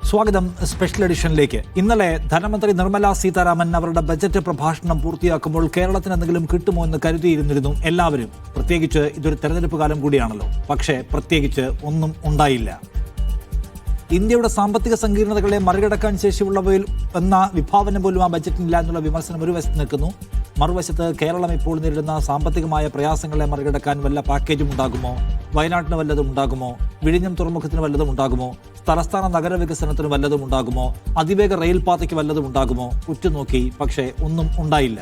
സ്വാഗതം സ്പെഷ്യൽ എഡിഷനിലേക്ക്. ഇന്നലെ ധനമന്ത്രി നിർമ്മല സീതാരാമൻ അവരുടെ ബജറ്റ് പ്രഭാഷണം പൂർത്തിയാക്കുമ്പോൾ കേരളത്തിന് എന്തെങ്കിലും കിട്ടുമോ എന്ന് കരുതിയിരുന്നിരുന്നു എല്ലാവരും. പ്രത്യേകിച്ച് ഇതൊരു തെരഞ്ഞെടുപ്പ് കാലം കൂടിയാണല്ലോ. പക്ഷേ പ്രത്യേകിച്ച് ഒന്നും ഉണ്ടായില്ല. ഇന്ത്യയുടെ സാമ്പത്തിക സങ്കീർണതകളെ മറികടക്കാൻ ശേഷിയുള്ളവയിൽ എന്ന വിഭാവനം പോലും ആ ബജറ്റിനില്ല എന്നുള്ള വിമർശനം ഒരു വശത്ത് നിൽക്കുന്നു. മറുവശത്ത് കേരളം ഇപ്പോൾ നേരിടുന്ന സാമ്പത്തികമായ പ്രയാസങ്ങളെ മറികടക്കാൻ വല്ല പാക്കേജും ഉണ്ടാകുമോ, വയനാട്ടിന് വല്ലതും ഉണ്ടാകുമോ, വിഴിഞ്ഞം തുറമുഖത്തിന് വല്ലതും ഉണ്ടാകുമോ, തലസ്ഥാന നഗരവികസനത്തിന് വല്ലതും ഉണ്ടാകുമോ, അതിവേഗ റെയിൽ പാതയ്ക്ക് വല്ലതും ഉണ്ടാകുമോ? ഉറ്റുനോക്കി, പക്ഷേ ഒന്നും ഉണ്ടായില്ല.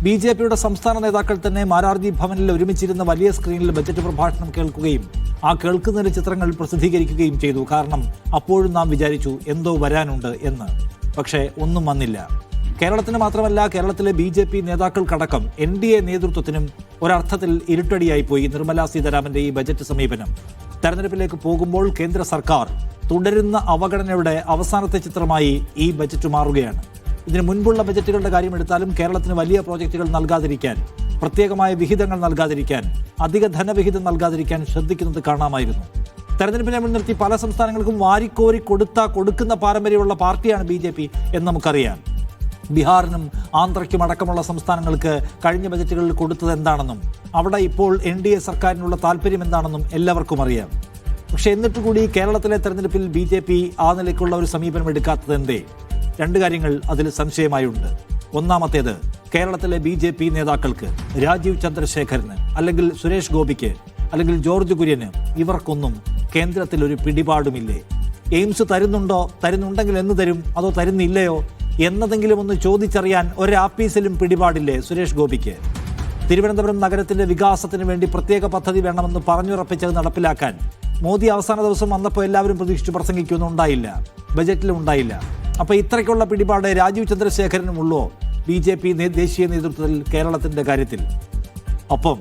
BJPയുടെ സംസ്ഥാന നേതാക്കൾ തന്നെ മാരാർജി ഭവനിൽ ഒരുമിച്ചിരുന്ന വലിയ സ്ക്രീനിൽ ബജറ്റ് പ്രഭാഷണം കേൾക്കുകയും ആ കേൾക്കുന്ന ചിത്രങ്ങൾ പ്രസിദ്ധീകരിക്കുകയും ചെയ്തു. കാരണം അപ്പോഴും നാം വിചാരിച്ചു എന്തോ വരാനുണ്ട് എന്ന്. പക്ഷേ ഒന്നും വന്നില്ല. കേരളത്തിന് മാത്രമല്ല, കേരളത്തിലെ BJP നേതാക്കൾക്കടക്കം NDA നേതൃത്വത്തിനും ഒരർത്ഥത്തിൽ ഇരുട്ടടിയായി പോയി നിർമ്മല സീതാരാമന്റെ ഈ ബജറ്റ് സമീപനം. തെരഞ്ഞെടുപ്പിലേക്ക് പോകുമ്പോൾ കേന്ദ്ര സർക്കാർ തുടരുന്ന അവഗണനയുടെ അവസാനത്തെ ചിത്രമായി ഈ ബജറ്റ് മാറുകയാണ്. ഇതിന് മുൻപുള്ള ബജറ്റുകളുടെ കാര്യമെടുത്താലും കേരളത്തിന് വലിയ പ്രോജക്റ്റുകൾ നൽകാതിരിക്കാൻ, പ്രത്യേകമായ വിഹിതങ്ങൾ നൽകാതിരിക്കാൻ, അധിക ധനവിഹിതം നൽകാതിരിക്കാൻ ശ്രദ്ധിക്കുന്നത് കാണാമായിരുന്നു. തെരഞ്ഞെടുപ്പിനെ മുൻനിർത്തി പല സംസ്ഥാനങ്ങൾക്കും വാരിക്കോരി കൊടുക്കുന്ന പാരമ്പര്യമുള്ള പാർട്ടിയാണ് BJP എന്ന് നമുക്കറിയാം. ബീഹാറിനും ആന്ധ്രയ്ക്കും അടക്കമുള്ള സംസ്ഥാനങ്ങൾക്ക് കഴിഞ്ഞ ബജറ്റുകളിൽ കൊടുത്തത് എന്താണെന്നും അവിടെ ഇപ്പോൾ NDA സർക്കാരിനുള്ള താല്പര്യം എന്താണെന്നും എല്ലാവർക്കും അറിയാം. പക്ഷെ എന്നിട്ടുകൂടി കേരളത്തിലെ തെരഞ്ഞെടുപ്പിൽ BJP ആ നിലയ്ക്കുള്ള ഒരു സമീപനം എടുക്കാത്തത് എന്തേ? രണ്ട് കാര്യങ്ങൾ അതിൽ സംശയമായുണ്ട്. ഒന്നാമത്തേത്, കേരളത്തിലെ BJP നേതാക്കൾക്ക്, രാജീവ് ചന്ദ്രശേഖരന് അല്ലെങ്കിൽ സുരേഷ് ഗോപിക്ക് അല്ലെങ്കിൽ ജോർജ് കുര്യന്, ഇവർക്കൊന്നും കേന്ദ്രത്തിൽ ഒരു പിടിപാടുമില്ലേ? എയിംസ് തരുന്നുണ്ടെങ്കിൽ എന്ന് തരും, അതോ തരുന്നില്ലയോ എന്നതെങ്കിലും ഒന്ന് ചോദിച്ചറിയാൻ ഒരാപ്പീസിലും പിടിപാടില്ലേ സുരേഷ് ഗോപിക്ക്? തിരുവനന്തപുരം നഗരത്തിന്റെ വികാസത്തിന് വേണ്ടി പ്രത്യേക പദ്ധതി വേണമെന്ന് പറഞ്ഞുറപ്പിച്ചത് നടപ്പിലാക്കാൻ മോദി അവസാന ദിവസം വന്നപ്പോൾ എല്ലാവരും പ്രതീക്ഷിച്ചു പ്രസംഗിക്കുമെന്നും ഉണ്ടായില്ല, ബജറ്റിലും ഉണ്ടായില്ല. അപ്പോൾ ഇത്രയ്ക്കുള്ള പിടിപാട് രാജീവ് ചന്ദ്രശേഖരനുമുള്ളോ BJP ദേശീയ നേതൃത്വത്തിൽ കേരളത്തിന്റെ കാര്യത്തിൽ? ഒപ്പം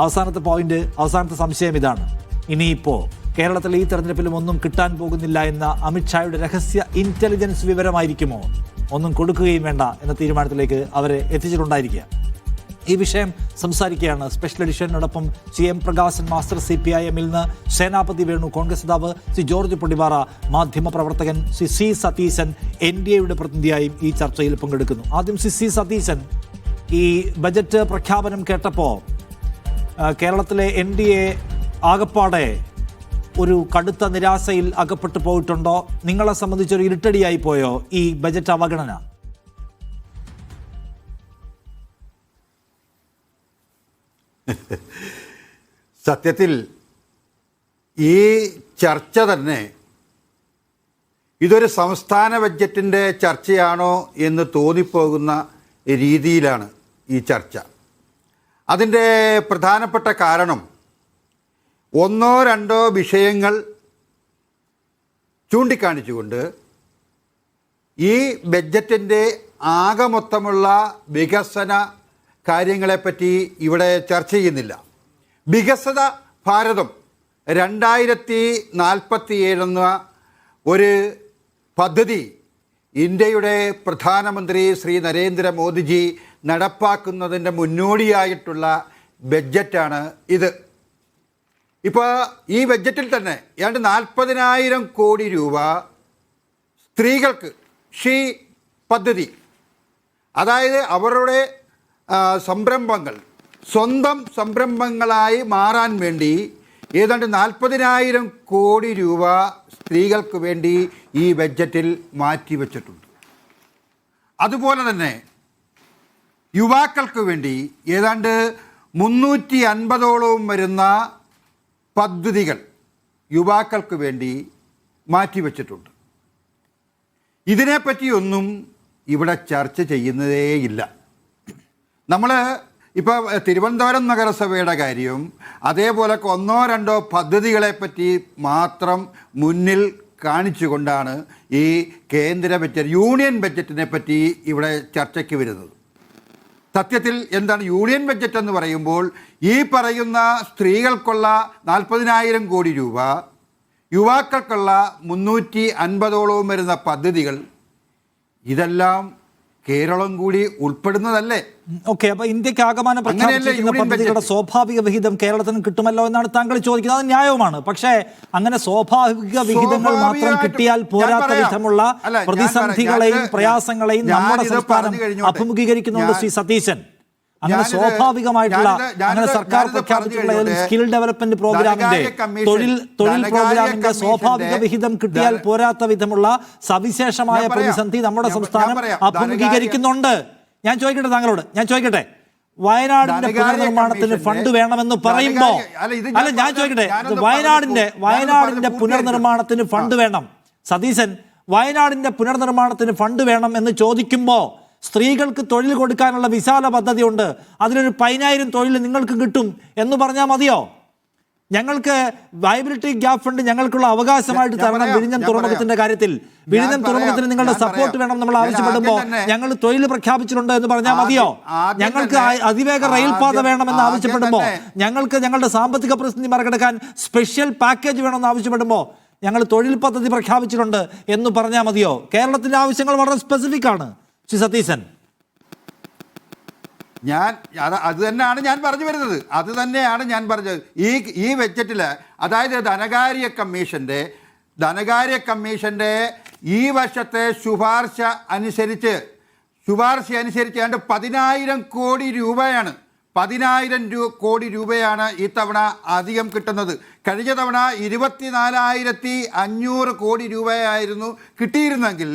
അവസാനത്തെ സംശയം ഇതാണ്: ഇനിയിപ്പോൾ കേരളത്തിലെ ഈ തെരഞ്ഞെടുപ്പിലും ഒന്നും കിട്ടാൻ പോകുന്നില്ല എന്ന അമിത്ഷായുടെ രഹസ്യ ഇന്റലിജൻസ് വിവരമായിരിക്കുമോ ഒന്നും കൊടുക്കുകയും വേണ്ട എന്ന തീരുമാനത്തിലേക്ക് അവരെ എത്തിച്ചിട്ടുണ്ടായിരിക്കുക? ഈ വിഷയം സംസാരിക്കുകയാണ് സ്പെഷ്യൽ എഡിഷനോടൊപ്പം CM പ്രകാശൻ മാസ്റ്റർ, CPIM-ൽ നിന്ന് സേനാപതി വേണു, കോൺഗ്രസ് നേതാവ് ശ്രീ ജോർജ് പൊടിപാറ, മാധ്യമപ്രവർത്തകൻ ശ്രീ C സതീശൻ, NDAയുടെ പ്രതിനിധിയായും ഈ ചർച്ചയിൽ പങ്കെടുക്കുന്നു. ആദ്യം C സതീശൻ, ഈ ബജറ്റ് പ്രഖ്യാപനം കേട്ടപ്പോൾ കേരളത്തിലെ NDA ആകപ്പാടെ ഒരു കടുത്ത നിരാശയിൽ അകപ്പെട്ടു പോയിട്ടുണ്ടോ? നിങ്ങളെ സംബന്ധിച്ചൊരു ഇരുട്ടടിയായി പോയോ ഈ ബജറ്റ് അവഗണന? സത്യത്തിൽ ഈ ചർച്ച തന്നെ ഇതൊരു സംസ്ഥാന ബഡ്ജറ്റിൻ്റെ ചർച്ചയാണോ എന്ന് തോന്നിപ്പോകുന്ന രീതിയിലാണ് ഈ ചർച്ച. അതിൻ്റെ പ്രധാനപ്പെട്ട കാരണം ഒന്നോ രണ്ടോ വിഷയങ്ങൾ ചൂണ്ടിക്കാണിച്ചുകൊണ്ട് ഈ ബഡ്ജറ്റിൻ്റെ ആകെ മൊത്തമുള്ള വികസന കാര്യങ്ങളെപ്പറ്റി ഇവിടെ ചർച്ച ചെയ്യുന്നില്ല. വികസിത ഭാരതം 2047 എന്ന ഒരു പദ്ധതി ഇന്ത്യയുടെ പ്രധാനമന്ത്രി ശ്രീ നരേന്ദ്രമോദിജി നടപ്പാക്കുന്നതിൻ്റെ മുന്നോടിയായിട്ടുള്ള ബഡ്ജറ്റാണ് ഇത്. ഇപ്പോൾ ഈ ബഡ്ജറ്റിൽ തന്നെ ഏതാണ്ട് 40,000 കോടി രൂപ സ്ത്രീകൾക്ക് ഷീ പദ്ധതി, അതായത് അവരുടെ സംരംഭങ്ങൾ സ്വന്തം സംരംഭങ്ങളായി മാറാൻ വേണ്ടി ഏതാണ്ട് 40,000 കോടി രൂപ സ്ത്രീകൾക്ക് വേണ്ടി ഈ ബഡ്ജറ്റിൽ മാറ്റിവെച്ചിട്ടുണ്ട്. അതുപോലെ തന്നെ യുവാക്കൾക്ക് വേണ്ടി ഏതാണ്ട് 350ഓളം വരുന്ന പദ്ധതികൾ യുവാക്കൾക്ക് വേണ്ടി മാറ്റിവെച്ചിട്ടുണ്ട്. ഇതിനെപ്പറ്റിയൊന്നും ഇവിടെ ചർച്ച ചെയ്യുന്നതേയില്ല. നമ്മൾ ഇപ്പോൾ തിരുവനന്തപുരം നഗരസഭയുടെ കാര്യം, അതേപോലെ ഒന്നോ രണ്ടോ പദ്ധതികളെപ്പറ്റി മാത്രം മുന്നിൽ കാണിച്ചുകൊണ്ടാണ് ഈ കേന്ദ്ര ബഡ്ജറ്റ്, യൂണിയൻ ബഡ്ജറ്റിനെ പറ്റി ഇവിടെ ചർച്ചയ്ക്ക് വരുന്നത്. സത്യത്തിൽ എന്താണ് യൂണിയൻ ബഡ്ജറ്റ് എന്ന് പറയുമ്പോൾ ഈ പറയുന്ന സ്ത്രീകൾക്കുള്ള 40,000 കോടി രൂപ, യുവാക്കൾക്കുള്ള 350ഓളം വരുന്ന പദ്ധതികൾ, ഇതെല്ലാം കേരളം കൂടി ഉൾപ്പെടുന്നതല്ലേ? ഓക്കെ, അപ്പൊ ഇന്ത്യക്ക് ആകമാനം പ്രഖ്യാപിച്ചിരിക്കുന്ന പദ്ധതികളുടെ സ്വാഭാവിക വിഹിതം കേരളത്തിന് കിട്ടുമല്ലോ എന്നാണ് താങ്കൾ ചോദിക്കുന്നത്. അത് ന്യായവുമാണ്. പക്ഷേ അങ്ങനെ സ്വാഭാവിക വിഹിതങ്ങൾ മാത്രം കിട്ടിയാൽ പോരാത്ത വിധമുള്ള പ്രതിസന്ധികളെയും പ്രയാസങ്ങളെയും നമ്മുടെ സംസ്ഥാനം അഭിമുഖീകരിക്കുന്നുണ്ട് ശ്രീ സതീശൻ. അങ്ങനെ സ്വാഭാവികമായിട്ടുള്ള അങ്ങനെ സർക്കാർ പ്രഖ്യാപിച്ചിട്ടുള്ള സ്കിൽ ഡെവലപ്മെന്റ് പ്രോഗ്രാമിന്റെ തൊഴിൽ പ്രോഗ്രാമിന്റെ സ്വാഭാവിക വിഹിതം കിട്ടിയാൽ പോരാത്ത വിധമുള്ള സവിശേഷമായ പ്രതിസന്ധി നമ്മുടെ സംസ്ഥാനം അഭിമുഖീകരിക്കുന്നുണ്ട്. ഞാൻ ചോദിക്കട്ടെ വയനാടിന്റെ പുനർനിർമ്മാണത്തിന് ഫണ്ട് വേണമെന്ന് പറയുമ്പോ ഞാൻ ചോദിക്കട്ടെ വയനാടിന്റെ പുനർനിർമ്മാണത്തിന് ഫണ്ട് വേണം. സതീശൻ വയനാടിന്റെ പുനർനിർമ്മാണത്തിന് ഫണ്ട് വേണം എന്ന് ചോദിക്കുമ്പോ സ്ത്രീകൾക്ക് തൊഴിൽ കൊടുക്കാനുള്ള വിശാല പദ്ധതിയുണ്ട്, അതിലൊരു 10,000 തൊഴിൽ നിങ്ങൾക്ക് കിട്ടും എന്ന് പറഞ്ഞാൽ മതിയോ? ഞങ്ങൾക്ക് വയബിലിറ്റി ഗ്യാപ് ഫണ്ട് ഞങ്ങൾക്കുള്ള അവകാശമായിട്ട് തരണം. വിഴിഞ്ഞം തുറമുഖത്തിന്റെ കാര്യത്തിൽ വിഴിഞ്ഞം തുറമുഖത്തിന് നിങ്ങളുടെ സപ്പോർട്ട് വേണം നമ്മൾ ആവശ്യപ്പെടുമ്പോൾ ഞങ്ങൾ തൊഴിൽ പ്രഖ്യാപിച്ചിട്ടുണ്ട് എന്ന് പറഞ്ഞാൽ മതിയോ? ഞങ്ങൾക്ക് അതിവേഗ റെയിൽപാത വേണമെന്ന് ആവശ്യപ്പെടുമ്പോൾ ഞങ്ങൾക്ക് ഞങ്ങളുടെ സാമ്പത്തിക പ്രതിസന്ധി മറികടക്കാൻ സ്പെഷ്യൽ പാക്കേജ് വേണമെന്ന് ആവശ്യപ്പെടുമ്പോൾ ഞങ്ങൾ തൊഴിൽ പദ്ധതി പ്രഖ്യാപിച്ചിട്ടുണ്ട് എന്ന് പറഞ്ഞാൽ മതിയോ? കേരളത്തിന്റെ ആവശ്യങ്ങൾ വളരെ സ്പെസിഫിക് ആണ് ശ്രീ സതീശൻ. അത് തന്നെയാണ് ഞാൻ പറഞ്ഞു വരുന്നത്. അത് തന്നെയാണ് ഞാൻ പറഞ്ഞത്. ഈ ബഡ്ജറ്റിൽ അതായത് ധനകാര്യ കമ്മീഷന്റെ ഈ വർഷത്തെ ശുപാർശ അനുസരിച്ച് ഏതാണ്ട് 10,000 കോടി രൂപയാണ് 10,000 കോടി രൂപയാണ് ഈ തവണ അധികം കിട്ടുന്നത്. കഴിഞ്ഞ തവണ 24,500 കോടി രൂപയായിരുന്നു കിട്ടിയിരുന്നെങ്കിൽ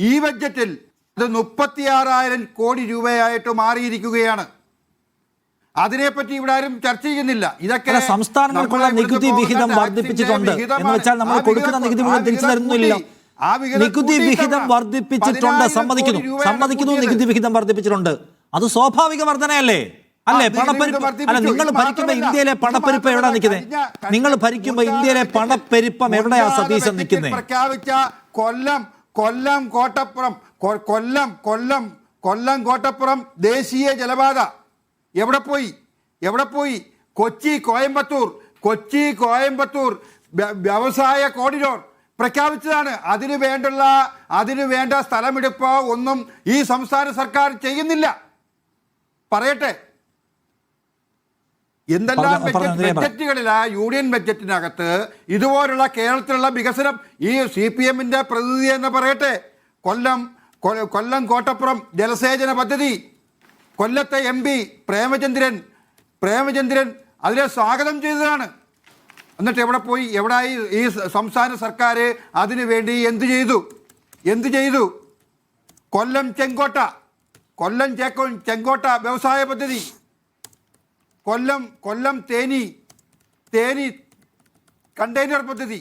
ഈ ബഡ്ജറ്റിൽ അത് 36,000 കോടി രൂപയായിട്ട് മാറിയിരിക്കുകയാണ്. അതിനെപ്പറ്റി ഇവിടെ ആരും ചർച്ച ചെയ്യുന്നില്ല. ഇതൊക്കെ സംസ്ഥാനങ്ങൾക്കുള്ള നികുതി വിഹിതം വർദ്ധിപ്പിച്ചിട്ടുണ്ട് എന്ന് വെച്ചാൽ നമ്മൾ കൊടുക്കുന്ന നികുതി മുഴുവൻ തിരിച്ചു തരുന്നില്ലല്ലോ. നികുതി വിഹിതം വർദ്ധിപ്പിച്ചിട്ടുണ്ട്, സമ്മതിക്കുന്നു നികുതി വിഹിതം വർദ്ധിപ്പിച്ചിട്ടുണ്ട്. അത് സ്വാഭാവിക വർധനയല്ലേ? അല്ലേ? പണപ്പെരുപ്പം അല്ല, നിങ്ങൾ ഭരിക്കുമ്പോ ഇന്ത്യയിലെ പണപ്പെരുപ്പം എവിടെ നിൽക്കുന്നത്? നിങ്ങൾ ഭരിക്കുമ്പോ ഇന്ത്യയിലെ പണപ്പെരുപ്പം എവിടെയാ സതീശൻ നിൽക്കുന്നത്? പ്രഖ്യാപിച്ച കൊല്ലം കോട്ടപ്പുറം ദേശീയ ജലപാത എവിടെ പോയി? കൊച്ചി കോയമ്പത്തൂർ വ്യവസായ കോറിഡോർ പ്രഖ്യാപിച്ചതാണ്. അതിനു വേണ്ട സ്ഥലമെടുപ്പ് ഒന്നും ഈ സംസ്ഥാന സർക്കാർ ചെയ്യുന്നില്ല. പറയട്ടെ, എന്തെല്ലാം ബഡ്ജറ്റുകളിലാ യൂണിയൻ ബഡ്ജറ്റിനകത്ത് ഇതുപോലുള്ള കേരളത്തിലുള്ള വികസനം. ഈ CPM-ന്റെ പ്രതിനിധി എന്ന് പറയട്ടെ, കൊല്ലം കോട്ടപ്പുറം ജലസേചന പദ്ധതി കൊല്ലത്തെ MP പ്രേമചന്ദ്രൻ അതിനെ സ്വാഗതം ചെയ്തതാണ്. എന്നിട്ട് എവിടായി ഈ സംസ്ഥാന സർക്കാർ അതിനു വേണ്ടി എന്ത് ചെയ്തു? കൊല്ലം ചെങ്കോട്ട വ്യവസായ പദ്ധതി, കൊല്ലം തേനി കണ്ടെയ്നർ പദ്ധതി.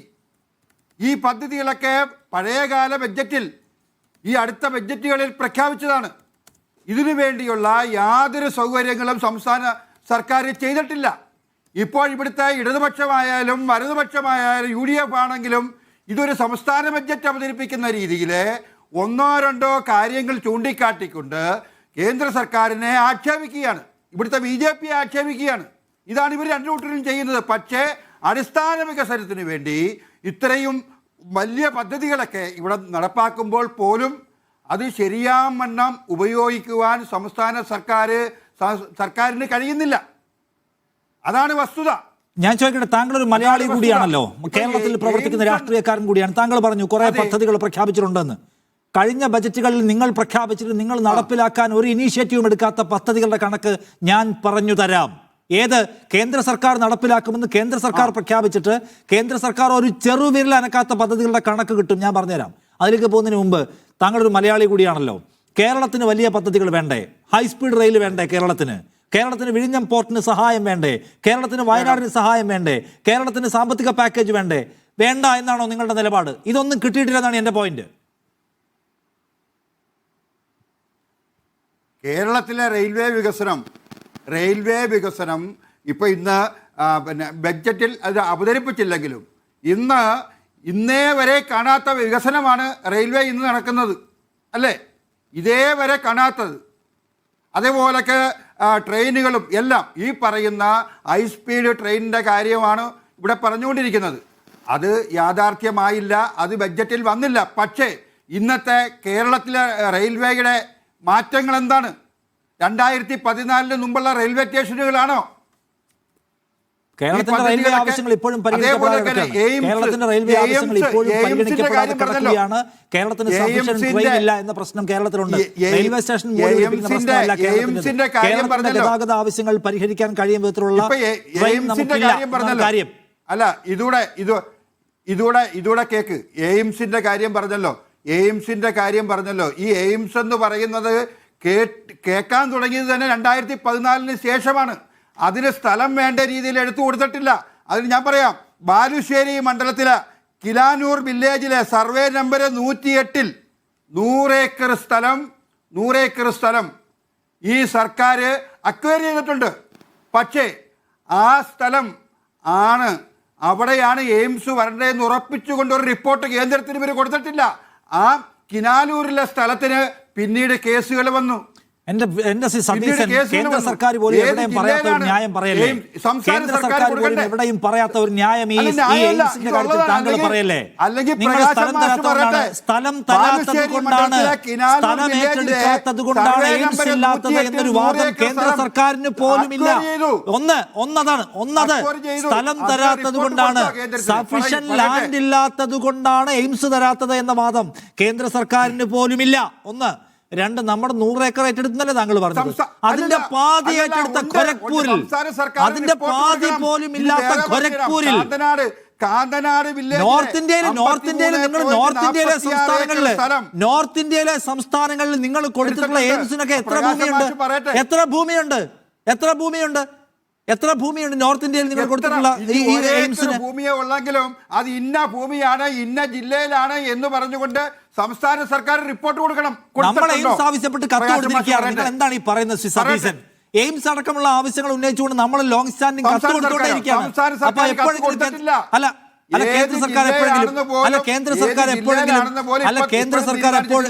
ഈ പദ്ധതികളൊക്കെ പഴയകാല ബഡ്ജറ്റിൽ ഈ അടുത്ത ബഡ്ജറ്റുകളിൽ പ്രഖ്യാപിച്ചതാണ്. ഇതിനു വേണ്ടിയുള്ള യാതൊരു സൗകര്യങ്ങളും സംസ്ഥാന സർക്കാർ ചെയ്തിട്ടില്ല. ഇപ്പോൾ ഇവിടുത്തെ ഇടതുപക്ഷമായാലും വലതുപക്ഷമായാലും UDF ആണെങ്കിലും ഇതൊരു സംസ്ഥാന ബഡ്ജറ്റ് അവതരിപ്പിക്കുന്ന രീതിയിൽ ഒന്നോ രണ്ടോ കാര്യങ്ങൾ ചൂണ്ടിക്കാട്ടിക്കൊണ്ട് കേന്ദ്ര സർക്കാരിനെ ആക്ഷേപിക്കുകയാണ്, ഇവിടുത്തെ BJP ആക്ഷേപിക്കുകയാണ്. ഇതാണ് ഇവർ രണ്ടു കൂട്ടരും ചെയ്യുന്നത്. പക്ഷേ അടിസ്ഥാന വികസനത്തിന് വേണ്ടി ഇത്രയും വലിയ പദ്ധതികളൊക്കെ ഇവിടെ നടപ്പാക്കുമ്പോൾ പോലും അത് ശരിയാവണ്ണം ഉപയോഗിക്കുവാൻ സംസ്ഥാന സർക്കാരിന് കഴിയുന്നില്ല. അതാണ് വസ്തുത. ഞാൻ ചോദിക്കട്ടെ, താങ്കൾ ഒരു മലയാളി കൂടിയാണല്ലോ, കേരളത്തിൽ പ്രവർത്തിക്കുന്ന രാഷ്ട്രീയക്കാരൻ കൂടിയാണ്. താങ്കൾ പറഞ്ഞു കുറെ പദ്ധതികൾ പ്രഖ്യാപിച്ചിട്ടുണ്ടെന്ന്. കഴിഞ്ഞ ബജറ്റുകളിൽ നിങ്ങൾ പ്രഖ്യാപിച്ചിട്ട് നിങ്ങൾ നടപ്പിലാക്കാൻ ഒരു ഇനീഷ്യേറ്റീവും എടുക്കാത്ത പദ്ധതികളുടെ കണക്ക് ഞാൻ പറഞ്ഞു തരാം. ഏത് കേന്ദ്ര സർക്കാർ നടപ്പിലാക്കുമെന്ന് കേന്ദ്ര സർക്കാർ പ്രഖ്യാപിച്ചിട്ട് കേന്ദ്ര സർക്കാർ ഒരു ചെറുവിരൽ അനക്കാത്ത പദ്ധതികളുടെ കണക്ക് കിട്ടും. ഞാൻ പറഞ്ഞുതരാം. അതിലേക്ക് പോകുന്നതിന് മുമ്പ് താങ്കളൊരു മലയാളി കൂടിയാണല്ലോ. കേരളത്തിന് വലിയ പദ്ധതികൾ വേണ്ടേ? ഹൈസ്പീഡ് റെയിൽ വേണ്ടേ? കേരളത്തിന് വിഴിഞ്ഞം പോർട്ടിന് സഹായം വേണ്ടേ? കേരളത്തിന് വയനാടിന് സഹായം വേണ്ടേ? കേരളത്തിന് സാമ്പത്തിക പാക്കേജ് വേണ്ടേ? വേണ്ട എന്നാണോ നിങ്ങളുടെ നിലപാട്? ഇതൊന്നും കിട്ടിയിട്ടില്ലെന്നാണ് എൻ്റെ പോയിന്റ്. കേരളത്തിലെ റെയിൽവേ വികസനം ഇപ്പോൾ ഇന്ന് ബഡ്ജറ്റിൽ അത് അവതരിപ്പിച്ചില്ലെങ്കിലും ഇന്നേ വരെ കാണാത്ത വികസനമാണ് റെയിൽവേ ഇന്ന് നടക്കുന്നത്, അല്ലേ? ഇതേവരെ കാണാത്തത്. അതേപോലൊക്കെ ട്രെയിനുകളും എല്ലാം ഈ പറയുന്ന ഹൈസ്പീഡ് ട്രെയിനിൻ്റെ കാര്യമാണ് ഇവിടെ പറഞ്ഞുകൊണ്ടിരിക്കുന്നത്. അത് യാഥാർത്ഥ്യമായില്ല, അത് ബഡ്ജറ്റിൽ വന്നില്ല. പക്ഷേ ഇന്നത്തെ കേരളത്തിലെ റെയിൽവേയുടെ മാറ്റങ്ങൾ എന്താണ്? 2014 മുമ്പുള്ള റെയിൽവേ സ്റ്റേഷനുകളാണോ? കേരളത്തിന്റെ റെയിൽവേ ആവശ്യങ്ങൾ ഇപ്പോഴും കേരളത്തിന്റെ റെയിൽവേ ആവശ്യങ്ങൾ ഇപ്പോഴും പരിഗണിക്കപ്പെടാതെ കിടക്കുകയാണ്. കേരളത്തിന് സഫീഷ്യന്റ് ട്രെയിൻ ഇല്ല എന്ന പ്രശ്നം കേരളത്തിലുണ്ട്. റെയിൽവേ സ്റ്റേഷൻ കേരളത്തിന്റെ ഗതാഗത ആവശ്യങ്ങൾ പരിഹരിക്കാൻ കഴിയും വിധത്തിലുള്ള ട്രെയിൻ നമുക്കില്ല. കാര്യം അല്ല, ഇതൂടെ കേക്ക്. എയിംസിന്റെ കാര്യം പറഞ്ഞല്ലോ. ഈ എയിംസ് എന്ന് പറയുന്നത് കേൾക്കാൻ തുടങ്ങിയത് തന്നെ 2014 ശേഷമാണ്. അതിന് സ്ഥലം വേണ്ട രീതിയിൽ എടുത്തു കൊടുത്തിട്ടില്ല. അതിന് ഞാൻ പറയാം, ബാലുശ്ശേരി മണ്ഡലത്തിലെ കിലാനൂർ വില്ലേജിലെ സർവേ നമ്പർ 108 100 ഏക്കർ സ്ഥലം ഈ സർക്കാർ അക്വയർ ചെയ്തിട്ടുണ്ട്. പക്ഷേ ആ സ്ഥലം അവിടെയാണ് എയിംസ് വരേണ്ടതെന്ന് ഉറപ്പിച്ചുകൊണ്ട് ഒരു റിപ്പോർട്ട് കേന്ദ്രത്തിന് ഇവർ കൊടുത്തിട്ടില്ല. ആ കിനാലൂരിലെ സ്ഥലത്തിന് പിന്നീട് കേസുകൾ വന്നു. എന്റെ സതീശൻ, കേന്ദ്ര സർക്കാർ പോലും എവിടെയും പറയാത്ത ഒരു ന്യായം പറയല്ലേ? കേന്ദ്ര സർക്കാർ പോലും എവിടെയും പറയാത്ത ഒരു ന്യായം ഈ എയിംസിന്റെ കാര്യത്തിൽ താങ്കൾ പറയല്ലേ? നിങ്ങൾ സ്ഥലം തരാത്തത് കൊണ്ടാണ് സ്ഥലം ഏറ്റെടുക്കാത്തത് കൊണ്ടാണ് എയിംസ് ഇല്ലാത്തത് എന്നൊരു വാദം കേന്ദ്ര സർക്കാരിന് പോലുമില്ല. ഒന്നത് സ്ഥലം തരാത്തത് കൊണ്ടാണ്, സഫീഷ്യന്റ് ലാൻഡ് ഇല്ലാത്തത് കൊണ്ടാണ് എയിംസ് തരാത്തത് എന്ന വാദം കേന്ദ്ര സർക്കാരിന് പോലുമില്ല. ഒന്ന്. രണ്ട്, നമ്മുടെ 100 ഏക്കർ ഏറ്റെടുത്തല്ലേ താങ്കൾ പറഞ്ഞത്? അതിന്റെ പാതി ഏറ്റെടുത്ത ഖൊരഗ്പൂരിൽ, അതിന്റെ പാതി പോലും ഇല്ലാത്ത ഖൊരഗ്പൂരിൽ, നോർത്ത് ഇന്ത്യയിലെ സംസ്ഥാനങ്ങളിൽ നിങ്ങൾ കൊടുത്തിട്ടുള്ള എയിംസിനൊക്കെ എത്ര ഭൂമിയുണ്ട് നോർത്ത് ഇന്ത്യയിൽ നിങ്ങൾ കൊടുത്തിട്ടുള്ള എയിംസിന്? ഭൂമിയെ ഉള്ളെങ്കിലും അത് ഇന്ന ഭൂമിയാണ്, ഇന്ന ജില്ലയിലാണ് എന്ന് പറഞ്ഞുകൊണ്ട് സംസ്ഥാന സർക്കാർ റിപ്പോർട്ട് കൊടുക്കണം. നമ്മൾ എയിംസ് ആവശ്യപ്പെട്ട് കത്ത് കൊടുത്തിരിക്കുകയാണ്. നിങ്ങൾ എന്താണ് ഈ പറയുന്നത് ശ്രീ സതീശൻ? എയിംസ് അടക്കമുള്ള ആവശ്യങ്ങൾ ഉന്നയിച്ചുകൊണ്ട് നമ്മൾ ലോങ് സ്റ്റാൻഡിംഗ് കത്ത് കൊടുത്തുകൊണ്ടിരിക്കുകയാണ്. അപ്പൊ എപ്പോഴെങ്കിലും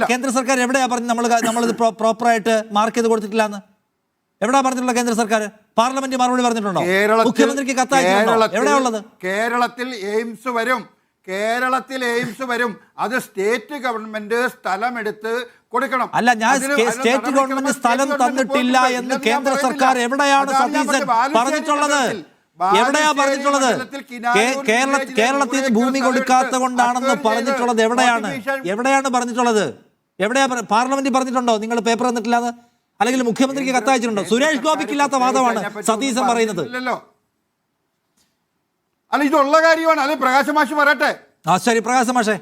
കേന്ദ്ര സർക്കാർ എവിടെയാ പറഞ്ഞു നമ്മളിത് പ്രോപ്പറായിട്ട് മാർക്ക് ചെയ്ത് കൊടുത്തിട്ടില്ല എന്ന്? എവിടാ പറഞ്ഞിട്ടുള്ള കേന്ദ്ര സർക്കാർ? പാർലമെന്റ് മറുപടി പറഞ്ഞിട്ടുണ്ടോ? മുഖ്യമന്ത്രിക്ക് കത്തയച്ചിട്ടുണ്ടോ? എവിടെയാ ഉള്ളത്? കേരളത്തിൽ എയിംസ് വരും. അത് സ്റ്റേറ്റ് ഗവൺമെന്റ് സ്ഥലമെടുത്ത് കൊടുക്കണം. അല്ല, ഞാൻ സ്റ്റേറ്റ് ഗവൺമെന്റ് സ്ഥലം തന്നിട്ടില്ല എന്ന് കേന്ദ്ര സർക്കാർ എവിടെയാണ് സതീശൻ പറഞ്ഞിട്ടുള്ളത്? എവിടെയാ പറഞ്ഞിട്ടുള്ളത്? കേരളത്തിൽ നിന്ന് ഭൂമി കൊടുക്കാത്ത കൊണ്ടാണെന്ന് പറഞ്ഞിട്ടുള്ളത് എവിടെയാണ് പറഞ്ഞിട്ടുള്ളത്? പാർലമെന്റിൽ പറഞ്ഞിട്ടുണ്ടോ നിങ്ങൾ പേപ്പർ തന്നിട്ടില്ലാന്ന്? അല്ലെങ്കിൽ മുഖ്യമന്ത്രിക്ക് കത്തയച്ചിട്ടുണ്ടോ? സുരേഷ് ഗോപിക്ക് ഇല്ലാത്ത വാദമാണ് സതീശൻ പറയുന്നത്. അല്ല, ഇതുള്ള കാര്യമാണ്. അല്ലെ പ്രകാശ് മാഷ് പറയട്ടെ. ശരി, പ്രകാശ് മാഷെ.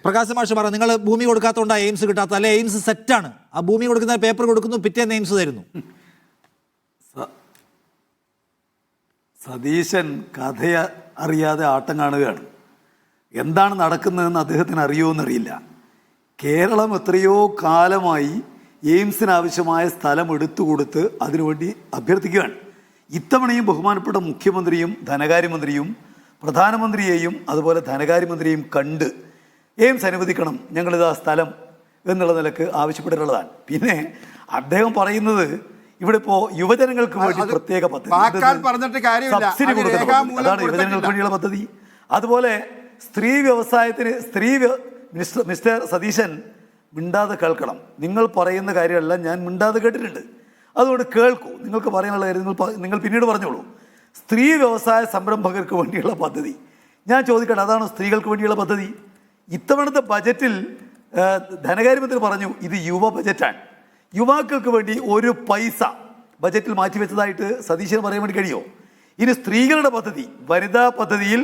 പ്രകാശ് മാഷ് പറ, നിങ്ങൾ ഭൂമി കൊടുക്കാത്തോണ്ടാ എയിംസ് കിട്ടാത്ത? അല്ലെ എയിംസ് സെറ്റാണ്, ആ ഭൂമി കൊടുക്കുന്ന പേപ്പർ കൊടുക്കുന്നു, പിറ്റേന്ന് എയിംസ് തരുന്നു? സതീശൻ കഥ അറിയാതെ ആട്ടം കാണുകയാണ്. എന്താണ് നടക്കുന്നതെന്ന് അദ്ദേഹത്തിന് അറിയുമെന്നറിയില്ല. കേരളം എത്രയോ കാലമായി എയിംസിനാവശ്യമായ സ്ഥലം എടുത്തു കൊടുത്ത് അതിനുവേണ്ടി അഭ്യർത്ഥിക്കുകയാണ്. ഇത്തവണയും ബഹുമാനപ്പെട്ട മുഖ്യമന്ത്രിയും ധനകാര്യമന്ത്രിയും പ്രധാനമന്ത്രിയെയും അതുപോലെ ധനകാര്യമന്ത്രിയും കണ്ട് എയിംസ് അനുവദിക്കണം, ഞങ്ങളിതാ സ്ഥലം എന്നുള്ള നിലക്ക് ആവശ്യപ്പെട്ടിട്ടുള്ളതാണ്. പിന്നെ അദ്ദേഹം പറയുന്നത് ഇവിടെ ഇപ്പോ യുവജനങ്ങൾക്ക് വേണ്ടി പ്രത്യേക പദ്ധതി, സബ്സിഡി കൊടുക്കണം, അതാണ് യുവജനങ്ങൾക്ക് വേണ്ടിയുള്ള പദ്ധതി. അതുപോലെ സ്ത്രീ വ്യവസായത്തിന് മിസ്റ്റർ സതീശൻ മിണ്ടാതെ കേൾക്കണം. നിങ്ങൾ പറയുന്ന കാര്യമല്ല ഞാൻ മിണ്ടാതെ കേട്ടിട്ടുണ്ട്, അതുകൊണ്ട് കേൾക്കൂ. നിങ്ങൾക്ക് പറയാനുള്ള കാര്യം നിങ്ങൾ പിന്നീട് പറഞ്ഞോളൂ. സ്ത്രീ വ്യവസായ സംരംഭകർക്ക് വേണ്ടിയുള്ള പദ്ധതി ഞാൻ ചോദിക്കട്ടെ, അതാണോ സ്ത്രീകൾക്ക് വേണ്ടിയുള്ള പദ്ധതി? ഇത്തവണത്തെ ബജറ്റിൽ ധനകാര്യമന്ത്രി പറഞ്ഞു ഇത് യുവ ബജറ്റാണ്, യുവാക്കൾക്ക് വേണ്ടി ഒരു പൈസ ബജറ്റിൽ മാറ്റിവെച്ചതായിട്ട് സതീശന് പറയാൻ വേണ്ടി കഴിയുമോ? ഇനി സ്ത്രീകളുടെ പദ്ധതി, വനിതാ പദ്ധതിയിൽ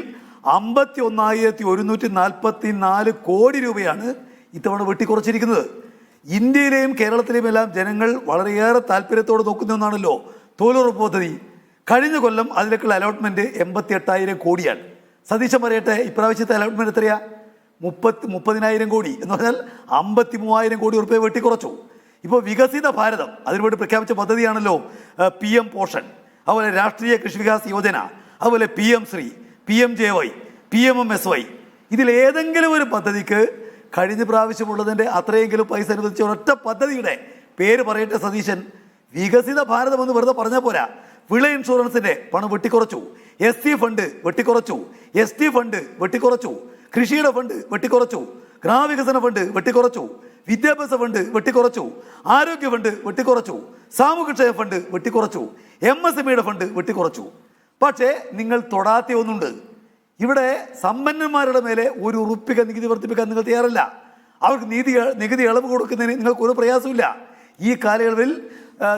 51,144 കോടി രൂപയാണ് ഇത്തവണ വെട്ടിക്കുറച്ചിരിക്കുന്നത്. ഇന്ത്യയിലെയും കേരളത്തിലെയും എല്ലാം ജനങ്ങൾ വളരെയേറെ താല്പര്യത്തോടെ നോക്കുന്ന ഒന്നാണല്ലോ തൊഴിലുറപ്പ് പദ്ധതി. കഴിഞ്ഞ കൊല്ലം അതിലേക്കുള്ള അലോട്ട്മെന്റ് 88,000 കോടിയാണ്. സതീശൻ പറയട്ടെ, ഇപ്രാവശ്യത്തെ അലോട്ട്മെന്റ് എത്രയാ? 30,000 കോടി എന്ന് പറഞ്ഞാൽ 53,000 കോടി റുപ്യ വെട്ടിക്കുറച്ചു. ഇപ്പോൾ വികസിത ഭാരതം അതിനുവേണ്ടി പ്രഖ്യാപിച്ച പദ്ധതിയാണല്ലോ PM പോഷൻ, അതുപോലെ രാഷ്ട്രീയ കൃഷി വികാസ് യോജന, അതുപോലെ PM ശ്രീ, PMJY, PMMSY. ഇതിലേതെങ്കിലും ഒരു പദ്ധതിക്ക് കഴിഞ്ഞ പ്രാവശ്യമുള്ളതിൻ്റെ അത്രയെങ്കിലും പൈസ അനുവദിച്ച ഒരൊറ്റ പദ്ധതിയുടെ പേര് പറയട്ടെ സതീശൻ. വികസിത ഭാരതം എന്ന് വെറുതെ പറഞ്ഞാൽ പോരാ, വിള ഇൻഷുറൻസിന്റെ പണം വെട്ടിക്കുറച്ചു, SC ഫണ്ട് വെട്ടിക്കുറച്ചു, ST ഫണ്ട് വെട്ടിക്കുറച്ചു, കൃഷിയുടെ ഫണ്ട് വെട്ടിക്കുറച്ചു, ഗ്രാമവികസന ഫണ്ട് വെട്ടിക്കുറച്ചു, വിദ്യാഭ്യാസ ഫണ്ട് വെട്ടിക്കുറച്ചു, ആരോഗ്യ ഫണ്ട് വെട്ടിക്കുറച്ചു, സാമൂഹ്യക്ഷേമ ഫണ്ട് വെട്ടിക്കുറച്ചു, MSMEയുടെ ഫണ്ട് വെട്ടിക്കുറച്ചു. പക്ഷേ നിങ്ങൾ തൊടാത്ത ഒന്നുണ്ട്. ഇവിടെ സമ്പന്നന്മാരുടെ മേലെ ഒരു ഉറുപ്പിക നികുതി വർദ്ധിപ്പിക്കാൻ നിങ്ങൾ തയ്യാറല്ല. അവർക്ക് നികുതി ഇളവ് കൊടുക്കുന്നതിന് നിങ്ങൾക്ക് ഒരു പ്രയാസമില്ല. ഈ കാലയളവിൽ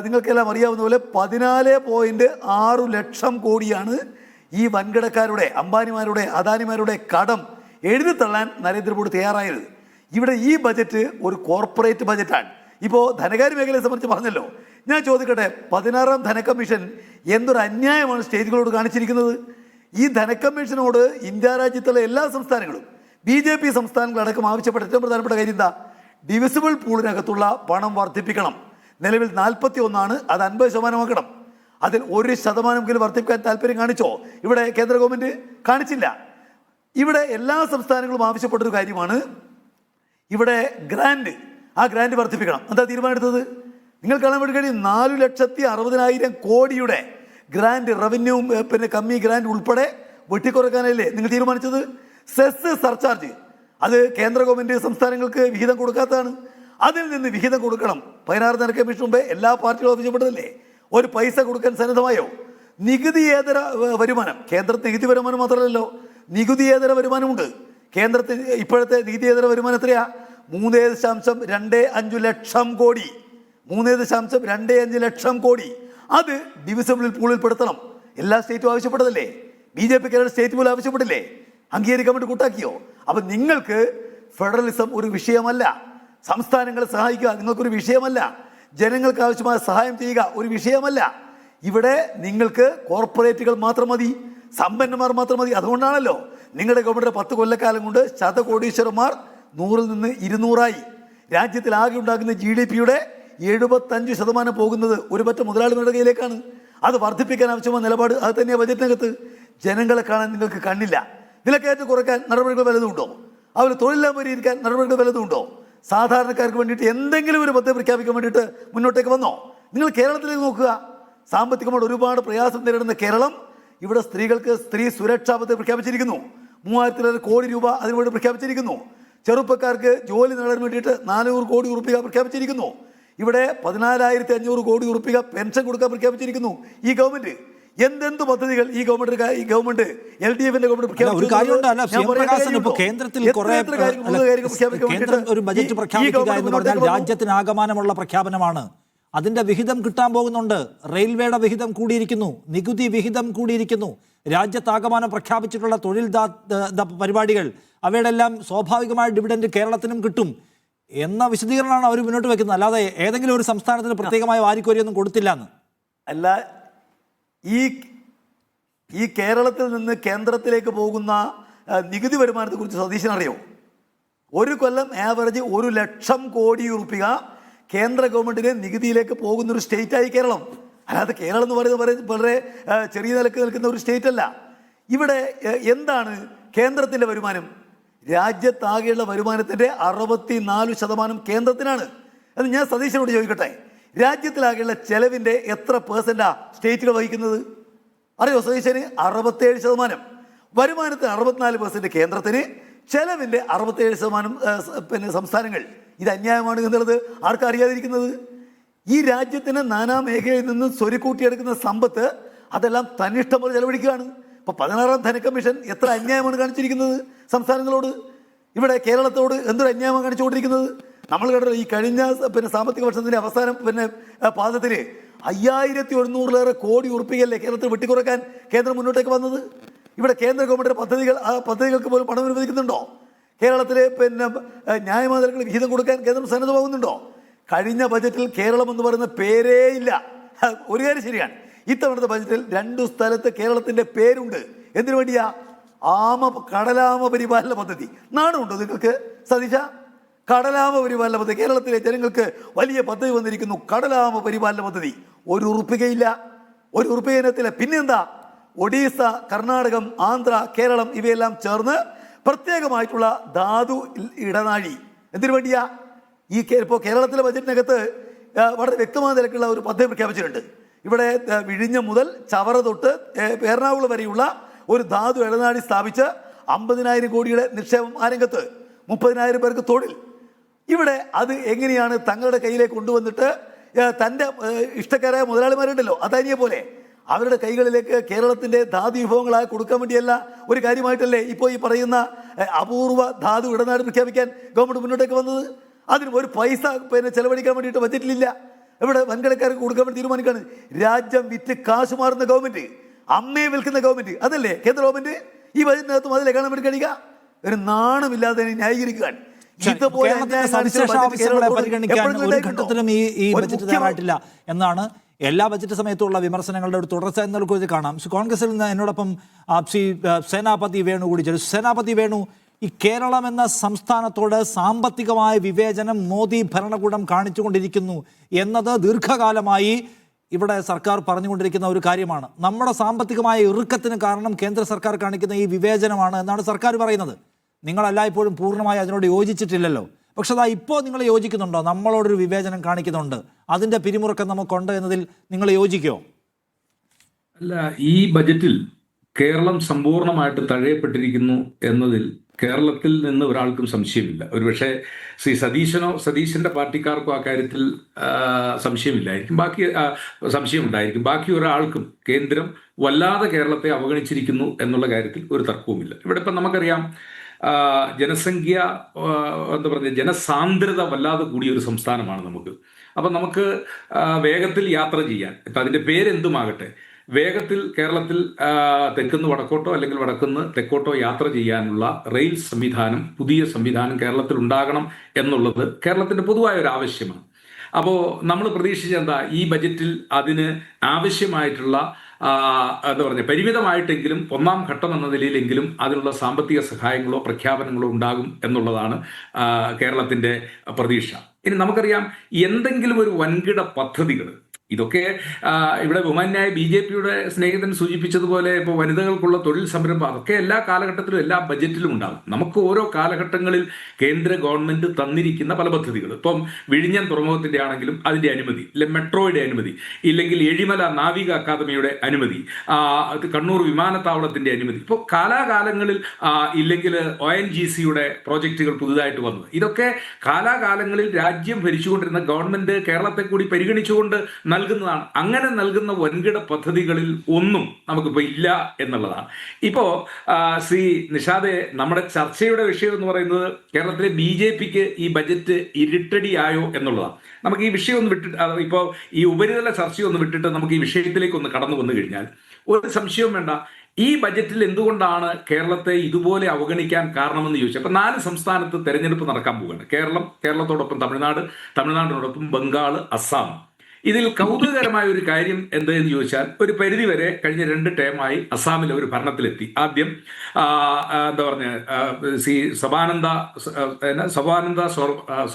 നിങ്ങൾക്കെല്ലാം അറിയാവുന്ന പോലെ 14.6 ലക്ഷം കോടിയാണ് ഈ വൻകിടക്കാരുടെ, അംബാനിമാരുടെ, അദാനിമാരുടെ കടം എഴുതിത്തള്ളാൻ നരേന്ദ്രമോദി തയ്യാറായത്. ഇവിടെ ഈ ബജറ്റ് ഒരു കോർപ്പറേറ്റ് ബജറ്റാണ്. ഇപ്പോൾ ധനകാര്യ മേഖലയെ സംബന്ധിച്ച് പറഞ്ഞല്ലോ. ഞാൻ ചോദിക്കട്ടെ, 16ാം ധനക്കമ്മീഷൻ എന്തൊരു അന്യായമാണ് സ്റ്റേറ്റുകളോട് കാണിച്ചിരിക്കുന്നത്. ഈ ധനക്കമ്മീഷനോട് ഇന്ത്യ രാജ്യത്തുള്ള എല്ലാ സംസ്ഥാനങ്ങളും, BJP സംസ്ഥാനങ്ങളടക്കം ആവശ്യപ്പെട്ട ഏറ്റവും പ്രധാനപ്പെട്ട കാര്യം എന്താ? ഡിവിസിബിൾ പൂളിനകത്തുള്ള പണം വർദ്ധിപ്പിക്കണം. നിലവിൽ 41 അത് 50% അതിൽ 1% വർദ്ധിപ്പിക്കാൻ താല്പര്യം കാണിച്ചോ? ഇവിടെ കേന്ദ്ര ഗവൺമെന്റ് കാണിച്ചില്ല. ഇവിടെ എല്ലാ സംസ്ഥാനങ്ങളും ആവശ്യപ്പെട്ടൊരു കാര്യമാണ് ഇവിടെ ഗ്രാൻഡ്, ആ ഗ്രാൻഡ് വർദ്ധിപ്പിക്കണം. എന്താ തീരുമാനം എടുത്തത്? നിങ്ങൾ കാണാൻ വേണ്ടി കഴിയും 4,60,000 കോടിയുടെ ഗ്രാൻഡ്, റവന്യൂ പിന്നെ കമ്മി ഗ്രാൻഡ് ഉൾപ്പെടെ വെട്ടിക്കുറക്കാനല്ലേ നിങ്ങൾ തീരുമാനിച്ചത്? സെസ് സർചാർജ് അത് കേന്ദ്ര ഗവൺമെന്റ് സംസ്ഥാനങ്ങൾക്ക് വിഹിതം കൊടുക്കാത്തതാണ്. അതിൽ നിന്ന് വിഹിതം കൊടുക്കണം. 16 ധനക്കമ്മീഷൻ മുമ്പേ എല്ലാ പാർട്ടികളും ആവശ്യപ്പെട്ടതല്ലേ? ഒരു പൈസ കൊടുക്കാൻ സന്നദ്ധമായോ? നികുതിയേതര വരുമാനം, കേന്ദ്രത്തിന് നികുതി വരുമാനം മാത്രമല്ലല്ലോ, നികുതിയേതര വരുമാനമുണ്ട്. കേന്ദ്രത്തിന് ഇപ്പോഴത്തെ നികുതിയേതര വരുമാനം എത്രയാ? 3.25 ലക്ഷം കോടി. 3.25 ലക്ഷം കോടി. അത് ഡിവിസിബിൾ പൂളിൽ പെടുത്തണം. എല്ലാ സ്റ്റേറ്റും ആവശ്യപ്പെട്ടതല്ലേ? BJP കേരള സ്റ്റേറ്റ് പോലും ആവശ്യപ്പെട്ടില്ലേ? അംഗീകരിക്കാൻ വേണ്ടി കൂട്ടാക്കിയോ? അപ്പൊ നിങ്ങൾക്ക് ഫെഡറലിസം ഒരു വിഷയമല്ല. സംസ്ഥാനങ്ങളെ സഹായിക്കുക നിങ്ങൾക്കൊരു വിഷയമല്ല. ജനങ്ങൾക്ക് ആവശ്യമായ സഹായം ചെയ്യുക ഒരു വിഷയമല്ല. ഇവിടെ നിങ്ങൾക്ക് കോർപ്പറേറ്റുകൾ മാത്രം മതി, സമ്പന്നന്മാർ മാത്രം മതി. അതുകൊണ്ടാണല്ലോ നിങ്ങളുടെ ഗവൺമെന്റ് 10 കൊല്ലക്കാലം കൊണ്ട് ശതകോടീശ്വരന്മാർ 100-ൽ നിന്ന് 200ആയി. രാജ്യത്തിൽ ആകെ ഉണ്ടാക്കുന്ന GDPയുടെ 75% പോകുന്നത് ഒരു പറ്റ മുതലാളിമാരുടെ കയ്യിലേക്കാണ്. അത് വർദ്ധിപ്പിക്കാൻ ആവശ്യമായ നിലപാട് അത് തന്നെയാണ് ബജറ്റിനകത്ത്. ജനങ്ങളെ കാണാൻ നിങ്ങൾക്ക് കണ്ണില്ല. വിലക്കയറ്റം കുറയ്ക്കാൻ നടപടികൾ വല്ലതുമുണ്ടോ? അവർ തൊഴിലില്ലായ്മ പരിഹരിക്കാൻ നടപടികൾ വല്ലതുമുണ്ടോ? സാധാരണക്കാർക്ക് വേണ്ടിയിട്ട് എന്തെങ്കിലും ഒരു പദ്ധതി പ്രഖ്യാപിക്കാൻ വേണ്ടിയിട്ട് മുന്നോട്ടേക്ക് വന്നോ? നിങ്ങൾ കേരളത്തിലേക്ക് നോക്കുക. സാമ്പത്തികമായി ഒരുപാട് പ്രയാസം നേരിടുന്ന കേരളം ഇവിടെ സ്ത്രീകൾക്ക് സ്ത്രീ സുരക്ഷാ പദ്ധതി പ്രഖ്യാപിച്ചിരിക്കുന്നു. 3,000 കോടി രൂപ അതിനുവേണ്ടി പ്രഖ്യാപിച്ചിരിക്കുന്നു. ചെറുപ്പക്കാർക്ക് ജോലി നേടാൻ വേണ്ടിയിട്ട് 400 കോടി ഉറുപ്പിക പ്രഖ്യാപിച്ചിരിക്കുന്നു. ഇവിടെ 14,500 കോടി ഉറുപ്പിക പെൻഷൻ കൊടുക്കാൻ പ്രഖ്യാപിച്ചിരിക്കുന്നു ഈ ഗവൺമെന്റ്. എന്തെന്ത് പദ്ധതികൾ ഈ ഗവൺമെന്റ് LDFന്റെ ഗവൺമെന്റ് കേന്ദ്രത്തിൽ ഒരു ബജറ്റ് പ്രഖ്യാപിക്കുക എന്ന് പറഞ്ഞാൽ രാജ്യത്തിന് ആകമാനമുള്ള പ്രഖ്യാപനമാണ്. അതിന്റെ വിഹിതം കിട്ടാൻ പോകുന്നുണ്ട്. റെയിൽവേയുടെ വിഹിതം കൂടിയിരിക്കുന്നു, നികുതി വിഹിതം കൂടിയിരിക്കുന്നു. രാജ്യത്താകമാനം പ്രഖ്യാപിച്ചിട്ടുള്ള തൊഴിൽ പരിപാടികൾ അവയുടെ എല്ലാം സ്വാഭാവികമായ ഡിവിഡൻഡ് കേരളത്തിനും കിട്ടും എന്ന വിശദീകരണമാണ് അവർ മുന്നോട്ട് വെക്കുന്നത്. അല്ലാതെ ഏതെങ്കിലും ഒരു സംസ്ഥാനത്തിന് പ്രത്യേകമായ വാരിക്കോരിയൊന്നും കൊടുത്തില്ല എന്ന് അല്ല. ഈ കേരളത്തിൽ നിന്ന് കേന്ദ്രത്തിലേക്ക് പോകുന്ന നികുതി വരുമാനത്തെ കുറിച്ച് സതീശൻ അറിയോ? ഒരു കൊല്ലം ആവറേജ് 1 ലക്ഷം കോടി ഉറുപ്പിക കേന്ദ്ര ഗവൺമെന്റിന് നികുതിയിലേക്ക് പോകുന്നൊരു സ്റ്റേറ്റായി കേരളം. അല്ലാതെ കേരളം എന്ന് പറയുന്നത് വളരെ ചെറിയ നിലക്ക് നിൽക്കുന്ന ഒരു സ്റ്റേറ്റ് അല്ല. ഇവിടെ എന്താണ് കേന്ദ്രത്തിന്റെ വരുമാനം? രാജ്യത്താകെയുള്ള വരുമാനത്തിന്റെ 64% കേന്ദ്രത്തിനാണ്. അത് ഞാൻ സതീശനോട് ചോദിക്കട്ടെ, രാജ്യത്തിലാകെയുള്ള ചെലവിന്റെ എത്ര % സ്റ്റേറ്റുകൾ വഹിക്കുന്നത് അറിയോ സതീശന്? 67%. വരുമാനത്തിന് 64% കേന്ദ്രത്തിന്, ചെലവിന്റെ 67% പിന്നെ സംസ്ഥാനങ്ങൾ. ഇത് അന്യായമാണ് എന്നുള്ളത് ആർക്കറിയാതിരിക്കുന്നത്? ഈ രാജ്യത്തിന് നാനാ മേഖലയിൽ നിന്ന് സ്വരുക്കൂട്ടിയെടുക്കുന്ന സമ്പത്ത് അതെല്ലാം തന്നിഷ്ടം പോലെ ചെലവഴിക്കുകയാണ്. ഇപ്പൊ 16ാം ധനക്കമ്മീഷൻ എത്ര അന്യായമാണ് കാണിച്ചിരിക്കുന്നത് സംസ്ഥാനങ്ങളോട്. ഇവിടെ കേരളത്തോട് എന്തൊരു അന്യായമാണ് കാണിച്ചുകൊണ്ടിരിക്കുന്നത്. നമ്മൾ കണ്ടല്ലോ ഈ കഴിഞ്ഞ സാമ്പത്തിക വർഷത്തിന്റെ അവസാനം പാദത്തിൽ 5100 കോടി ഉറുപ്പികയല്ലേ കേരളത്തിൽ വെട്ടിക്കുറക്കാൻ കേന്ദ്രം മുന്നോട്ടേക്ക് വന്നത്. ഇവിടെ കേന്ദ്ര ഗവൺമെന്റ് പദ്ധതികൾ, ആ പദ്ധതികൾക്ക് പോലും പണം അനുവദിക്കുന്നുണ്ടോ? കേരളത്തിലെ ന്യായമായ വിഹിതം കൊടുക്കാൻ കേന്ദ്രം സന്നദ്ധമാകുന്നുണ്ടോ? കഴിഞ്ഞ ബജറ്റിൽ കേരളം എന്ന് പറയുന്ന പേരേ ഇല്ല. ഒരു കാര്യം ശരിയാണ്, ഇത്തവണത്തെ ബജറ്റിൽ 2 സ്ഥലത്ത് കേരളത്തിന്റെ പേരുണ്ട്. എന്തിനു വേണ്ടിയാ? കടലാമ പരിപാലന പദ്ധതി. നാണുണ്ടോ നിങ്ങൾക്ക് സതീശ? കടലാമ പരിപാലന പദ്ധതി. കേരളത്തിലെ ജനങ്ങൾക്ക് വലിയ പദ്ധതി വന്നിരിക്കുന്നു, കടലാമ പരിപാലന പദ്ധതി. 1 ഉറുപ്പികയില്ല, 1 ഉറുപ്പിക ഇനത്തില്ല. പിന്നെന്താ? ഒഡീസ, കർണാടകം, ആന്ധ്ര, കേരളം ഇവയെല്ലാം ചേർന്ന് പ്രത്യേകമായിട്ടുള്ള ധാതു ഇടനാഴി. എന്തിനു വേണ്ടിയാ? ഇപ്പോൾ കേരളത്തിലെ ബജറ്റിനകത്ത് വളരെ വ്യക്തമായ നിലക്കുള്ള ഒരു പദ്ധതി പ്രഖ്യാപിച്ചിട്ടുണ്ട്. ഇവിടെ വിഴിഞ്ഞം മുതൽ ചവറ തൊട്ട് എറണാകുളം വരെയുള്ള ഒരു ധാതു ഇടനാഴി സ്ഥാപിച്ച് 50,000 കോടിയുടെ നിക്ഷേപം ആ രംഗത്ത്, 30,000 പേർക്ക് തൊഴിൽ. ഇവിടെ അത് എങ്ങനെയാണ് തങ്ങളുടെ കയ്യിലേക്ക് കൊണ്ടുവന്നിട്ട് തൻ്റെ ഇഷ്ടക്കാരായ മുതലാളിമാരുണ്ടല്ലോ അദാനിയെ പോലെ അവരുടെ കൈകളിലേക്ക് കേരളത്തിൻ്റെ ധാതു വിഭവങ്ങളായി കൊടുക്കാൻ വേണ്ടിയല്ല ഒരു കാര്യമായിട്ടല്ലേ ഇപ്പോൾ ഈ പറയുന്ന അപൂർവ ധാതു ഇടനാട് പ്രഖ്യാപിക്കാൻ ഗവൺമെൻറ് മുന്നോട്ടേക്ക് വന്നത്? അതിന് ഒരു പൈസ ചെലവഴിക്കാൻ വേണ്ടിയിട്ട് ബജറ്റിലില്ല. ഇവിടെ വൻകിടക്കാർക്ക് കൊടുക്കാൻ വേണ്ടി തീരുമാനിക്കുകയാണ്. രാജ്യം വിറ്റ് കാശ് മാറുന്ന ഗവൺമെൻറ്, അമ്മയെ വിൽക്കുന്ന ഗവൺമെൻറ്, അതല്ലേ കേന്ദ്ര ഗവൺമെൻറ്? ഈ ബജറ്റിനകത്തും അതിലെ കാണാൻ വേണ്ടി കഴിയുക ഒരു നാണമില്ലാതെ ന്യായീകരിക്കുകയാണ്. സവിശേഷ ആവശ്യങ്ങളെ പരിഗണിക്കാൻ ഒരു ഘട്ടത്തിലും ഈ ബജറ്റ് തയ്യാറായിട്ടില്ല എന്നാണ് എല്ലാ ബജറ്റ് സമയത്തുള്ള വിമർശനങ്ങളുടെ ഒരു തുടർച്ച എന്നൊക്കെ കാണാം. കോൺഗ്രസിൽ നിന്ന് എന്നോടൊപ്പം ശ്രീ സേനാപതി വേണു കൂടി ചേരും. സേനാപതി വേണു, ഈ കേരളം എന്ന സംസ്ഥാനത്തോട് സാമ്പത്തികമായ വിവേചനം മോദി ഭരണകൂടം കാണിച്ചുകൊണ്ടിരിക്കുന്നു എന്നത് ദീർഘകാലമായി ഇവിടെ സർക്കാർ പറഞ്ഞുകൊണ്ടിരിക്കുന്ന ഒരു കാര്യമാണ്. നമ്മുടെ സാമ്പത്തികമായ ഇറുക്കത്തിന് കാരണം കേന്ദ്ര സർക്കാർ കാണിക്കുന്ന ഈ വിവേചനമാണ് എന്നാണ് സർക്കാർ പറയുന്നത്. നിങ്ങളെല്ലായ്പ്പോഴും പൂർണ്ണമായി അതിനോട് യോജിച്ചിട്ടില്ലല്ലോ. പക്ഷെ അതാ ഇപ്പോൾ നിങ്ങൾ യോജിക്കുന്നുണ്ടോ? നമ്മളോടൊരു വിവേചനം കാണിക്കുന്നുണ്ട്, അതിൻ്റെ പിരിമുറുക്കം നമുക്കുണ്ട് എന്നതിൽ നിങ്ങൾ യോജിക്കുമോ? അല്ല, ഈ ബജറ്റിൽ കേരളം സമ്പൂർണ്ണമായിട്ട് തഴയപ്പെട്ടിരിക്കുന്നു എന്നതിൽ കേരളത്തിൽ നിന്ന് ഒരാൾക്കും സംശയമില്ല. ഒരുപക്ഷെ ശ്രീ സതീശന്റെ പാർട്ടിക്കാർക്കും ആ കാര്യത്തിൽ സംശയമുണ്ടായിരിക്കും. ബാക്കി ഒരാൾക്കും കേന്ദ്രം വല്ലാതെ കേരളത്തെ അവഗണിച്ചിരിക്കുന്നു എന്നുള്ള കാര്യത്തിൽ ഒരു തർക്കവുമില്ല. ഇവിടെ ഇപ്പം നമുക്കറിയാം, ജനസംഖ്യ ജനസാന്ദ്രത വല്ലാതെ കൂടിയ ഒരു സംസ്ഥാനമാണ് നമുക്ക്. അപ്പം നമുക്ക് വേഗത്തിൽ യാത്ര ചെയ്യാൻ, ഇപ്പം അതിൻ്റെ പേരെന്തുമാകട്ടെ, വേഗത്തിൽ കേരളത്തിൽ തെക്കുന്ന് വടക്കോട്ടോ അല്ലെങ്കിൽ വടക്കുന്ന് തെക്കോട്ടോ യാത്ര ചെയ്യാനുള്ള റെയിൽ സംവിധാനം, പുതിയ സംവിധാനം കേരളത്തിൽ ഉണ്ടാകണം എന്നുള്ളത് കേരളത്തിൻ്റെ പൊതുവായ ഒരു ആവശ്യമാണ്. അപ്പോൾ നമ്മൾ പ്രതീക്ഷിച്ചെന്താ, ഈ ബജറ്റിൽ അതിന് ആവശ്യമായിട്ടുള്ള പരിമിതമായിട്ടെങ്കിലും ഒന്നാം ഘട്ടം എന്ന നിലയിലെങ്കിലും അതിനുള്ള സാമ്പത്തിക സഹായങ്ങളോ പ്രഖ്യാപനങ്ങളോ ഉണ്ടാകും എന്നുള്ളതാണ് കേരളത്തിൻ്റെ പ്രതീക്ഷ. ഇനി നമുക്കറിയാം, എന്തെങ്കിലും ഒരു വൻകിട പദ്ധതികൾ, ഇതൊക്കെ ഇവിടെ ബഹുമാന്യായ BJPയുടെ സ്നേഹിതൻ സൂചിപ്പിച്ചതുപോലെ ഇപ്പോൾ വനിതകൾക്കുള്ള തൊഴിൽ സംരംഭം, അതൊക്കെ എല്ലാ കാലഘട്ടത്തിലും എല്ലാ ബജറ്റിലും ഉണ്ടാകും. നമുക്ക് ഓരോ കാലഘട്ടങ്ങളിൽ കേന്ദ്ര ഗവൺമെന്റ് തന്നിരിക്കുന്ന പല പദ്ധതികൾ, ഇപ്പം വിഴിഞ്ഞം തുറമുഖത്തിൻ്റെ ആണെങ്കിലും അതിൻ്റെ അനുമതി, ഇല്ലെങ്കിൽ മെട്രോയുടെ അനുമതി, ഇല്ലെങ്കിൽ എഴിമല നാവിക അക്കാദമിയുടെ അനുമതി, കണ്ണൂർ വിമാനത്താവളത്തിൻ്റെ അനുമതി, ഇപ്പോൾ കാലാകാലങ്ങളിൽ ഇല്ലെങ്കിൽ ONGCയുടെ പ്രോജക്റ്റുകൾ പുതുതായിട്ട് വന്നത്, ഇതൊക്കെ കാലാകാലങ്ങളിൽ രാജ്യം ഭരിച്ചുകൊണ്ടിരുന്ന ഗവൺമെന്റ് കേരളത്തെ കൂടി പരിഗണിച്ചുകൊണ്ട് നൽകുന്നതാണ്. അങ്ങനെ നൽകുന്ന വൻകിട പദ്ധതികളിൽ ഒന്നും നമുക്കിപ്പോൾ ഇല്ല എന്നുള്ളതാണ്. ഇപ്പോൾ ശ്രീ നിഷാദെ, നമ്മുടെ ചർച്ചയുടെ വിഷയം എന്ന് പറയുന്നത് കേരളത്തിലെ BJPക്ക് ഈ ബജറ്റ് ഇരുട്ടടിയായോ എന്നുള്ളതാണ്. നമുക്ക് ഈ വിഷയം ഒന്ന് വിട്ടിട്ട്, ഇപ്പോൾ ഈ ഉപരിതല ചർച്ചയൊന്ന് വിട്ടിട്ട് നമുക്ക് ഈ വിഷയത്തിലേക്ക് ഒന്ന് കടന്നു വന്നു കഴിഞ്ഞാൽ ഒരു സംശയവും വേണ്ട, ഈ ബജറ്റിൽ എന്തുകൊണ്ടാണ് കേരളത്തെ ഇതുപോലെ അവഗണിക്കാൻ കാരണമെന്ന് ചോദിച്ചാൽ, ഇപ്പം 4 സംസ്ഥാനത്ത് തെരഞ്ഞെടുപ്പ് നടക്കാൻ പോവുകയാണ്. കേരളത്തോടൊപ്പം തമിഴ്നാടിനോടൊപ്പം ബംഗാൾ, അസം. ഇതിൽ കൗതുകകരമായ ഒരു കാര്യം എന്തെന്ന് ചോദിച്ചാൽ, ഒരു പരിധിവരെ കഴിഞ്ഞ 2 ടേമായി അസാമിൽ ഒരു ഭരണത്തിലെത്തി. ആദ്യം ശ്രീ സബാനന്ദ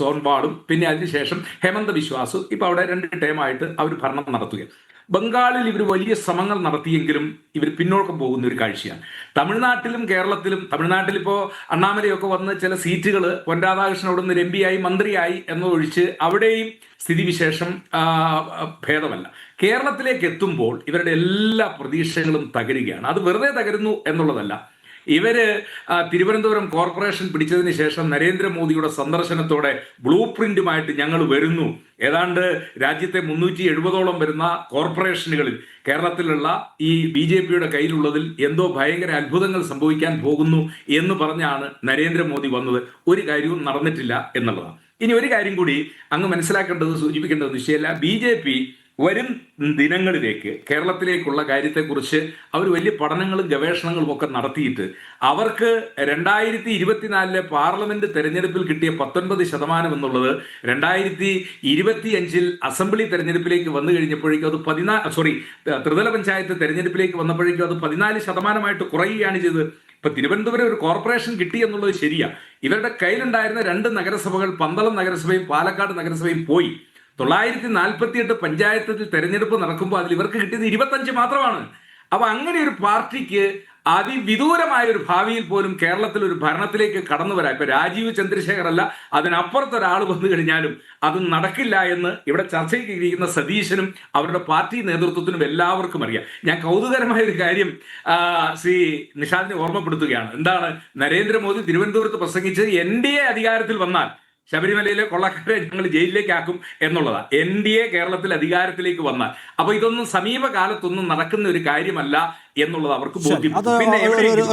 സോൻവാളും പിന്നെ അതിനുശേഷം ഹേമന്ത ബിശ്വാസും ഇപ്പോൾ അവിടെ 2 ടേമായിട്ട് അവർ ഭരണം നടത്തുകയാണ്. ബംഗാളിൽ ഇവർ വലിയ ശ്രമങ്ങൾ നടത്തിയെങ്കിലും ഇവർ പിന്നോക്കം പോകുന്ന ഒരു കാഴ്ചയാണ്. തമിഴ്നാട്ടിലും കേരളത്തിലും, തമിഴ്നാട്ടിൽ ഇപ്പോൾ അണ്ണാമലയൊക്കെ വന്ന് ചില സീറ്റുകൾ പൊൻ രാധാകൃഷ്ണൻ അവിടെ നിന്ന് MP ആയി മന്ത്രിയായി എന്നതൊഴിച്ച് അവിടെയും സ്ഥിതിവിശേഷം ഭേദമല്ല. കേരളത്തിലേക്ക് എത്തുമ്പോൾ ഇവരുടെ എല്ലാ പ്രതീക്ഷകളും തകരുകയാണ്. അത് വെറുതെ തകരുന്നു എന്നുള്ളതല്ല, ഇവര് തിരുവനന്തപുരം കോർപ്പറേഷൻ പിടിച്ചതിന് ശേഷം നരേന്ദ്രമോദിയുടെ സന്ദർശനത്തോടെ ബ്ലൂ പ്രിന്റുമായിട്ട് ഞങ്ങൾ വരുന്നു, ഏതാണ്ട് രാജ്യത്തെ 370ഓളം വരുന്ന കോർപ്പറേഷനുകളിൽ കേരളത്തിലുള്ള ഈ BJPയുടെ കയ്യിലുള്ളതിൽ എന്തോ ഭയങ്കര അത്ഭുതങ്ങൾ സംഭവിക്കാൻ പോകുന്നു എന്ന് പറഞ്ഞാണ് നരേന്ദ്രമോദി വന്നത്. ഒരു കാര്യവും നടന്നിട്ടില്ല എന്നുള്ളതാണ്. ഇനി ഒരു കാര്യം കൂടി അങ്ങ് മനസ്സിലാക്കേണ്ടത്, സൂചിപ്പിക്കേണ്ടത് നിശ്ചയമല്ല, BJP വരും ദിനങ്ങളിലേക്ക് കേരളത്തിലേക്കുള്ള കാര്യത്തെക്കുറിച്ച് അവർ വലിയ പഠനങ്ങളും ഗവേഷണങ്ങളും ഒക്കെ നടത്തിയിട്ട് അവർക്ക് 2024 പാർലമെന്റ് തെരഞ്ഞെടുപ്പിൽ കിട്ടിയ 19% എന്നുള്ളത് 2025 അസംബ്ലി തെരഞ്ഞെടുപ്പിലേക്ക് വന്നു കഴിഞ്ഞപ്പോഴേക്കും അത് ത്രിതല പഞ്ചായത്ത് തെരഞ്ഞെടുപ്പിലേക്ക് വന്നപ്പോഴേക്കും അത് 14% കുറയുകയാണ് ചെയ്തത്. ഇപ്പൊ തിരുവനന്തപുരം ഒരു കോർപ്പറേഷൻ കിട്ടി എന്നുള്ളത് ശരിയാ. ഇവരുടെ കയ്യിലുണ്ടായിരുന്ന 2 നഗരസഭകൾ, പന്തളം നഗരസഭയും പാലക്കാട് നഗരസഭയും പോയി. 948 പഞ്ചായത്തിൽ തെരഞ്ഞെടുപ്പ് നടക്കുമ്പോൾ അതിൽ ഇവർക്ക് കിട്ടിയത് 25 മാത്രമാണ്. അപ്പൊ അങ്ങനെ ഒരു പാർട്ടിക്ക് അതിവിദൂരമായ ഒരു ഭാവിയിൽ പോലും കേരളത്തിൽ ഒരു ഭരണത്തിലേക്ക് കടന്നു വരാം. ഇപ്പൊ രാജീവ് ചന്ദ്രശേഖർ അല്ല, അതിനപ്പുറത്തൊരാൾ വന്നു കഴിഞ്ഞാലും അത് നടക്കില്ല എന്ന് ഇവിടെ ചർച്ചയ്ക്ക് ഇരിക്കുന്ന സതീശനും അവരുടെ പാർട്ടി നേതൃത്വത്തിനും എല്ലാവർക്കും അറിയാം. ഞാൻ കൗതുകരമായ ഒരു കാര്യം ശ്രീ നിഷാദിനെ ഓർമ്മപ്പെടുത്തുകയാണ്. എന്താണ്, നരേന്ദ്രമോദി തിരുവനന്തപുരത്ത് പ്രസംഗിച്ച് NDA അധികാരത്തിൽ വന്നാൽ ശബരിമലയിലെ കൊള്ളക്കാരെ ഞങ്ങൾ ജയിലിലേക്ക് ആക്കും എന്നുള്ളതാണ്. NDA കേരളത്തിൽ അധികാരത്തിലേക്ക് വന്നാൽ. അപ്പൊ ഇതൊന്നും സമീപകാലത്തൊന്നും നടക്കുന്ന ഒരു കാര്യമല്ല എന്നുള്ളത് അവർക്ക് ബോധ്യം. പിന്നെ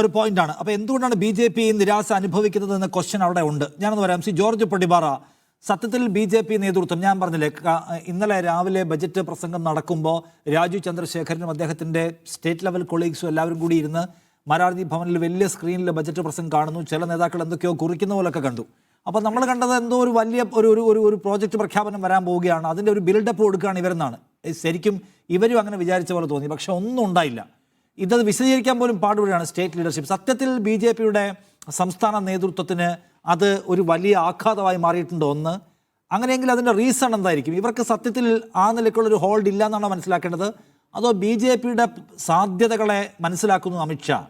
ഒരു പോയിന്റാണ്. അപ്പൊ എന്തുകൊണ്ടാണ് BJP നിരാശ അനുഭവിക്കുന്നത് എന്ന ക്വസ്റ്റ്യൻ അവിടെ ഉണ്ട്. ഞാനൊന്ന് പറയാം. ശ്രീ ജോർജ് പടിപാറ, സത്യത്തിൽ BJP നേതൃത്വം, ഞാൻ പറഞ്ഞില്ലേ, ഇന്നലെ രാവിലെ ബജറ്റ് പ്രസംഗം നടക്കുമ്പോൾ രാജീവ് ചന്ദ്രശേഖരനും അദ്ദേഹത്തിന്റെ സ്റ്റേറ്റ് ലെവൽ കൊളീഗ്സും എല്ലാവരും കൂടി ഇരുന്ന് മരാർജി ഭവനിൽ വലിയ സ്ക്രീനിൽ ബജറ്റ് പ്രസംഗം കാണുന്നു. ചില നേതാക്കൾ എന്തൊക്കെയോ കുറിക്കുന്ന പോലൊക്കെ കണ്ടു. അപ്പോൾ നമ്മൾ കണ്ടത് എന്തോ ഒരു വലിയ ഒരു പ്രോജക്റ്റ് പ്രഖ്യാപനം വരാൻ പോവുകയാണ്, അതിൻ്റെ ഒരു ബിൽഡപ്പ് കൊടുക്കുകയാണ് ഇവരെന്നാണ്. ശരിക്കും ഇവരും അങ്ങനെ വിചാരിച്ച പോലെ തോന്നി. പക്ഷെ ഒന്നും ഉണ്ടായില്ല. ഇതത് വിശദീകരിക്കാൻ പോലും പാടുപെടുകയാണ് സ്റ്റേറ്റ് ലീഡർഷിപ്പ്. സത്യത്തിൽ BJPയുടെ സംസ്ഥാന നേതൃത്വത്തിന് അത് ഒരു വലിയ ആഘാതമായി മാറിയിട്ടുണ്ടോ? ഒന്ന്, അങ്ങനെയെങ്കിൽ അതിൻ്റെ റീസൺ എന്തായിരിക്കും? ഇവർക്ക് സത്യത്തിൽ ആ നിലയ്ക്കുള്ളൊരു ഹോൾഡ് ഇല്ല എന്നാണോ മനസ്സിലാക്കേണ്ടത്? അതോ BJPയുടെ സാധ്യതകളെ മനസ്സിലാക്കുന്നു അമിത്ഷാ?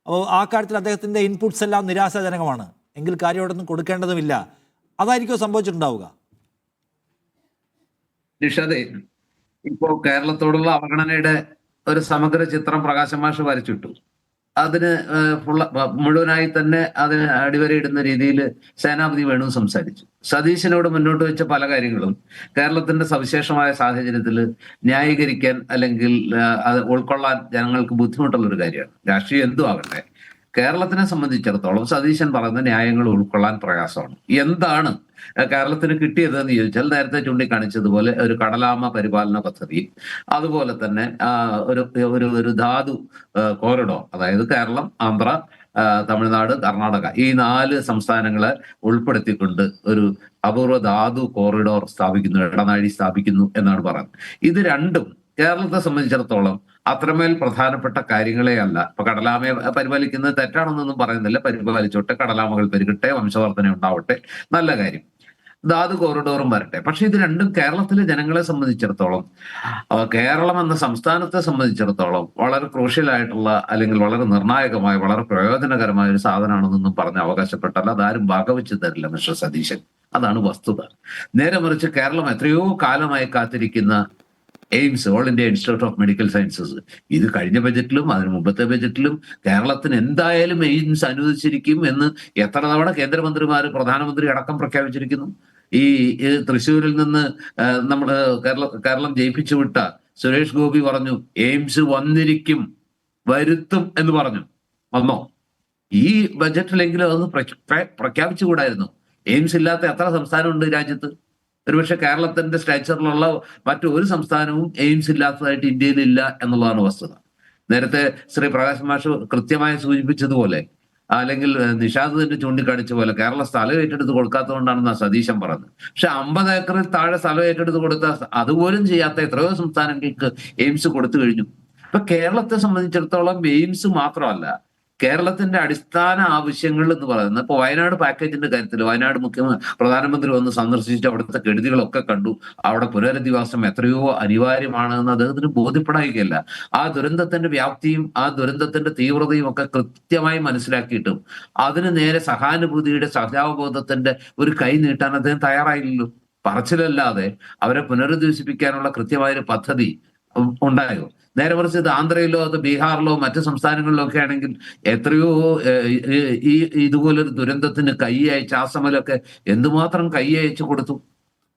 അപ്പോൾ ആ കാര്യത്തിൽ അദ്ദേഹത്തിൻ്റെ ഇൻപുട്സ് എല്ലാം നിരാശാജനകമാണ് എങ്കിൽ കാര്യമായിട്ടൊന്നും കൊടുക്കേണ്ടതുമില്ല, അതായിരിക്കും സംഭവിച്ചിട്ടുണ്ടാവുക? നിഷാദേ, ഇപ്പോ കേരളത്തോടുള്ള അവഗണനയുടെ ഒരു സമഗ്ര ചിത്രം പ്രകാശ് മാഷ് വരച്ചിട്ടു. അതിന് മുഴുവനായി തന്നെ അതിന് അടിവരയിടുന്ന രീതിയിൽ സേനാപതി വേണു സംസാരിച്ചു. സതീശനോട് മുന്നോട്ട് വെച്ച പല കാര്യങ്ങളും കേരളത്തിന്റെ സവിശേഷമായ സാഹചര്യത്തിൽ ന്യായീകരിക്കാൻ അല്ലെങ്കിൽ അത് ഉൾക്കൊള്ളാൻ ജനങ്ങൾക്ക് ബുദ്ധിമുട്ടുള്ള ഒരു കാര്യമാണ്. രാഷ്ട്രീയം എന്തും ആകട്ടെ, കേരളത്തിനെ സംബന്ധിച്ചിടത്തോളം സതീശൻ പറയുന്ന ന്യായങ്ങൾ ഉൾക്കൊള്ളാൻ പ്രയാസമാണ്. എന്താണ് കേരളത്തിന് കിട്ടിയതെന്ന് ചോദിച്ചാൽ, നേരത്തെ ചൂണ്ടിക്കാണിച്ചതുപോലെ ഒരു കടലാമ പരിപാലന പദ്ധതി, അതുപോലെ തന്നെ ഒരു ധാതു കോറിഡോർ, അതായത് കേരളം, ആന്ധ്ര, തമിഴ്നാട്, കർണാടക, ഈ 4 സംസ്ഥാനങ്ങളെ ഉൾപ്പെടുത്തിക്കൊണ്ട് ഒരു അപൂർവ ധാതു കോറിഡോർ സ്ഥാപിക്കുന്നു, ഇടനാഴി സ്ഥാപിക്കുന്നു എന്നാണ് പറയുന്നത്. ഇത് രണ്ടും കേരളത്തെ സംബന്ധിച്ചിടത്തോളം അത്രമേൽ പ്രധാനപ്പെട്ട കാര്യങ്ങളെ അല്ല. ഇപ്പൊ കടലാമയെ പരിപാലിക്കുന്നത് തെറ്റാണെന്നൊന്നും പറയുന്നില്ല, പരിപാലിച്ചോട്ടെ, കടലാമകൾ പെരുകട്ടെ, വംശവർദ്ധന ഉണ്ടാവട്ടെ, നല്ല കാര്യം. ധാതു കോറിഡോറും വരട്ടെ. പക്ഷെ ഇത് രണ്ടും കേരളത്തിലെ ജനങ്ങളെ സംബന്ധിച്ചിടത്തോളം, കേരളം എന്ന സംസ്ഥാനത്തെ സംബന്ധിച്ചിടത്തോളം വളരെ ക്രൂഷ്യലായിട്ടുള്ള അല്ലെങ്കിൽ വളരെ നിർണായകമായ, വളരെ പ്രയോജനകരമായ ഒരു സാധനമാണെന്നൊന്നും പറഞ്ഞ് അവകാശപ്പെട്ടാൽ അതാരും വകവെച്ച് തരില്ല മിസ്റ്റർ സതീശൻ. അതാണ് വസ്തുത. നേരെ മറിച്ച് കേരളം എത്രയോ കാലമായി കാത്തിരിക്കുന്ന AIIMS, all India institute of medical sciences, ഇത് കഴിഞ്ഞ ബജറ്റിലും അതിന് മുമ്പത്തെ ബജറ്റിലും കേരളത്തിന് എന്തായാലും എയിംസ് അനുവദിച്ചിരിക്കും എന്ന് എത്ര തവണ കേന്ദ്രമന്ത്രിമാർ, പ്രധാനമന്ത്രി അടക്കം പ്രഖ്യാപിച്ചിരിക്കുന്നു. ഈ തൃശ്ശൂരിൽ നിന്ന് നമ്മൾ കേരളം ജയിപ്പിച്ചു വിട്ട സുരേഷ് ഗോപി പറഞ്ഞു എയിംസ് വന്നിരിക്കും, വരുത്തും എന്ന് പറഞ്ഞു. വന്നോ? ഈ ബജറ്റിലെങ്കിലും അതൊന്ന് പ്രഖ്യാപിച്ചുകൂടായിരുന്നു? എയിംസ് ഇല്ലാത്ത എത്ര സംസ്ഥാനമുണ്ട് രാജ്യത്ത്? ഒരുപക്ഷെ കേരളത്തിന്റെ സ്ട്രക്ചറിലുള്ള മറ്റൊരു സംസ്ഥാനവും എയിംസ് ഇല്ലാത്തതായിട്ട് ഇന്ത്യയിലില്ല എന്നുള്ളതാണ് വസ്തുത. നേരത്തെ ശ്രീ പ്രകാശ് മാഷ് കൃത്യമായി സൂചിപ്പിച്ചതുപോലെ, അല്ലെങ്കിൽ നിഷാദ് തന്നെ ചൂണ്ടിക്കാണിച്ച പോലെ, കേരള സ്ഥലം ഏറ്റെടുത്ത് കൊടുക്കാത്തതുകൊണ്ടാണെന്നാ സതീശൻ പറഞ്ഞത്. പക്ഷെ 50 ഏക്കറിൽ താഴെ സ്ഥലം ഏറ്റെടുത്ത് കൊടുത്ത, അതുപോലും ചെയ്യാത്ത എത്രയോ സംസ്ഥാനങ്ങൾക്ക് എയിംസ് കൊടുത്തു കഴിഞ്ഞു. ഇപ്പൊ കേരളത്തെ സംബന്ധിച്ചിടത്തോളം എയിംസ് മാത്രമല്ല, കേരളത്തിന്റെ അടിസ്ഥാന ആവശ്യങ്ങൾ എന്ന് പറയുന്നത്, ഇപ്പൊ വയനാട് പാക്കേജിന്റെ കാര്യത്തിൽ വയനാട് പ്രധാനമന്ത്രി വന്ന് സന്ദർശിച്ച് അവിടുത്തെ കെടുതികളൊക്കെ കണ്ടു. അവിടെ പുനരധിവാസം എത്രയോ അനിവാര്യമാണെന്ന് അദ്ദേഹത്തിന് ബോധ്യപ്പെടായികയല്ല. ആ ദുരന്തത്തിന്റെ വ്യാപ്തിയും ആ ദുരന്തത്തിന്റെ തീവ്രതയും ഒക്കെ കൃത്യമായി മനസ്സിലാക്കിയിട്ടും അതിന് നേരെ സഹാനുഭൂതിയുടെ, സഹജാവബോധത്തിന്റെ ഒരു കൈ നീട്ടാൻ അദ്ദേഹം തയ്യാറായില്ലല്ലോ. പറച്ചിലല്ലാതെ അവരെ പുനരധിവസിപ്പിക്കാനുള്ള കൃത്യമായൊരു പദ്ധതി ഉണ്ടായോ? നേരെ മറിച്ച് ഇത് ആന്ധ്രയിലോ അത് ബീഹാറിലോ മറ്റു സംസ്ഥാനങ്ങളിലോ ഒക്കെ ആണെങ്കിൽ എത്രയോ ഈ ഇതുപോലൊരു ദുരന്തത്തിന് കൈ അയച്ച്, ആസമലൊക്കെ എന്തുമാത്രം കൈ അയച്ചു കൊടുത്തു.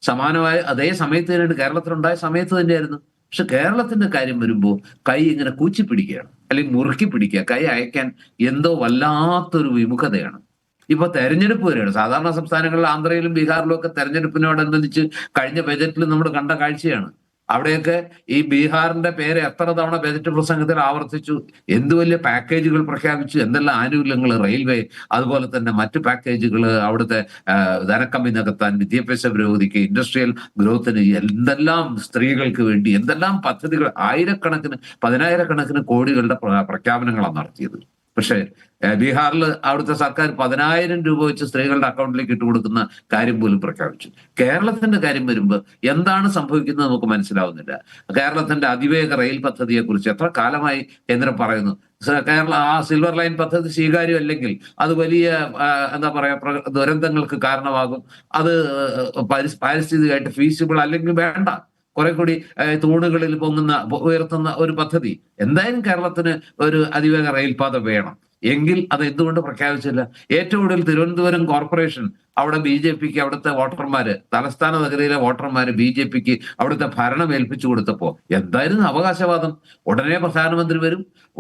സമാനമായ അതേ സമയത്ത് തന്നെയാണ് കേരളത്തിലുണ്ടായ സമയത്ത് തന്നെയായിരുന്നു. പക്ഷെ കേരളത്തിന്റെ കാര്യം വരുമ്പോൾ കൈ ഇങ്ങനെ കൂച്ചിപ്പിടിക്കുകയാണ്, അല്ലെങ്കിൽ മുറുക്കി പിടിക്കുക. കൈ അയക്കാൻ എന്തോ വല്ലാത്തൊരു വിമുഖതയാണ്. ഇപ്പൊ തെരഞ്ഞെടുപ്പ് വരെയാണ്. സാധാരണ സംസ്ഥാനങ്ങളിൽ ആന്ധ്രയിലും ബീഹാറിലും ഒക്കെ തെരഞ്ഞെടുപ്പിനോടനുബന്ധിച്ച് കഴിഞ്ഞ ബജറ്റിൽ നമ്മൾ കണ്ട കാഴ്ചയാണ്. അവിടെയൊക്കെ ഈ ബീഹാറിന്റെ പേര് എത്ര തവണ ബജറ്റ് പ്രസംഗത്തിൽ ആവർത്തിച്ചു, എന്ത് വലിയ പാക്കേജുകൾ പ്രഖ്യാപിച്ചു, എന്തെല്ലാം ആനുകൂല്യങ്ങൾ, റെയിൽവേ, അതുപോലെ തന്നെ മറ്റു പാക്കേജുകൾ, അവിടുത്തെ ധനക്കമ്മി നികത്താൻ, വിദ്യാഭ്യാസ പുരോഗതിക്ക്, ഇൻഡസ്ട്രിയൽ ഗ്രോത്തിന്, എന്തെല്ലാം സ്ത്രീകൾക്ക് വേണ്ടി എന്തെല്ലാം പദ്ധതികൾ, ആയിരക്കണക്കിന് 10,000 കോടികളുടെ പ്രഖ്യാപനങ്ങളാണ് നടത്തിയത്. പക്ഷെ ബീഹാറിൽ അവിടുത്തെ സർക്കാർ 10,000 രൂപ വെച്ച് സ്ത്രീകളുടെ അക്കൗണ്ടിലേക്ക് ഇട്ടുകൊടുക്കുന്ന കാര്യം പോലും പ്രഖ്യാപിച്ചു. കേരളത്തിന്റെ കാര്യം വരുമ്പോൾ എന്താണ് സംഭവിക്കുന്നത് നമുക്ക് മനസ്സിലാവുന്നില്ല. കേരളത്തിന്റെ അതിവേഗ റെയിൽ പദ്ധതിയെ കുറിച്ച് എത്ര കാലമായി കേന്ദ്രം പറയുന്നു. കേരള ആ സിൽവർ ലൈൻ പദ്ധതി സ്വീകാര്യമല്ലെങ്കിൽ അത് വലിയ എന്താ പറയാ ദുരന്തങ്ങൾക്ക് കാരണമാകും. അത് പാരിസ്ഥിതികമായിട്ട് ഫീസിബിൾ അല്ലെങ്കിൽ വേണ്ട. കുറെ കൂടി തൂണുകളിൽ ഉയർത്തുന്ന ഒരു പദ്ധതി. എന്തായാലും കേരളത്തിന് ഒരു അതിവേഗ റെയിൽപാത വേണം. എങ്കിൽ അത് എന്തുകൊണ്ട് പ്രഖ്യാപിച്ചില്ല? ഏറ്റവും കൂടുതൽ തിരുവനന്തപുരം കോർപ്പറേഷൻ അവിടെ BJPക്ക് അവിടുത്തെ വോട്ടർമാര്, തലസ്ഥാന നഗരിയിലെ വോട്ടർമാര് BJPക്ക് അവിടുത്തെ ഭരണം ഏൽപ്പിച്ചു കൊടുത്തപ്പോ എന്തായിരുന്നു അവകാശവാദം? ഉടനെ പ്രധാനമന്ത്രി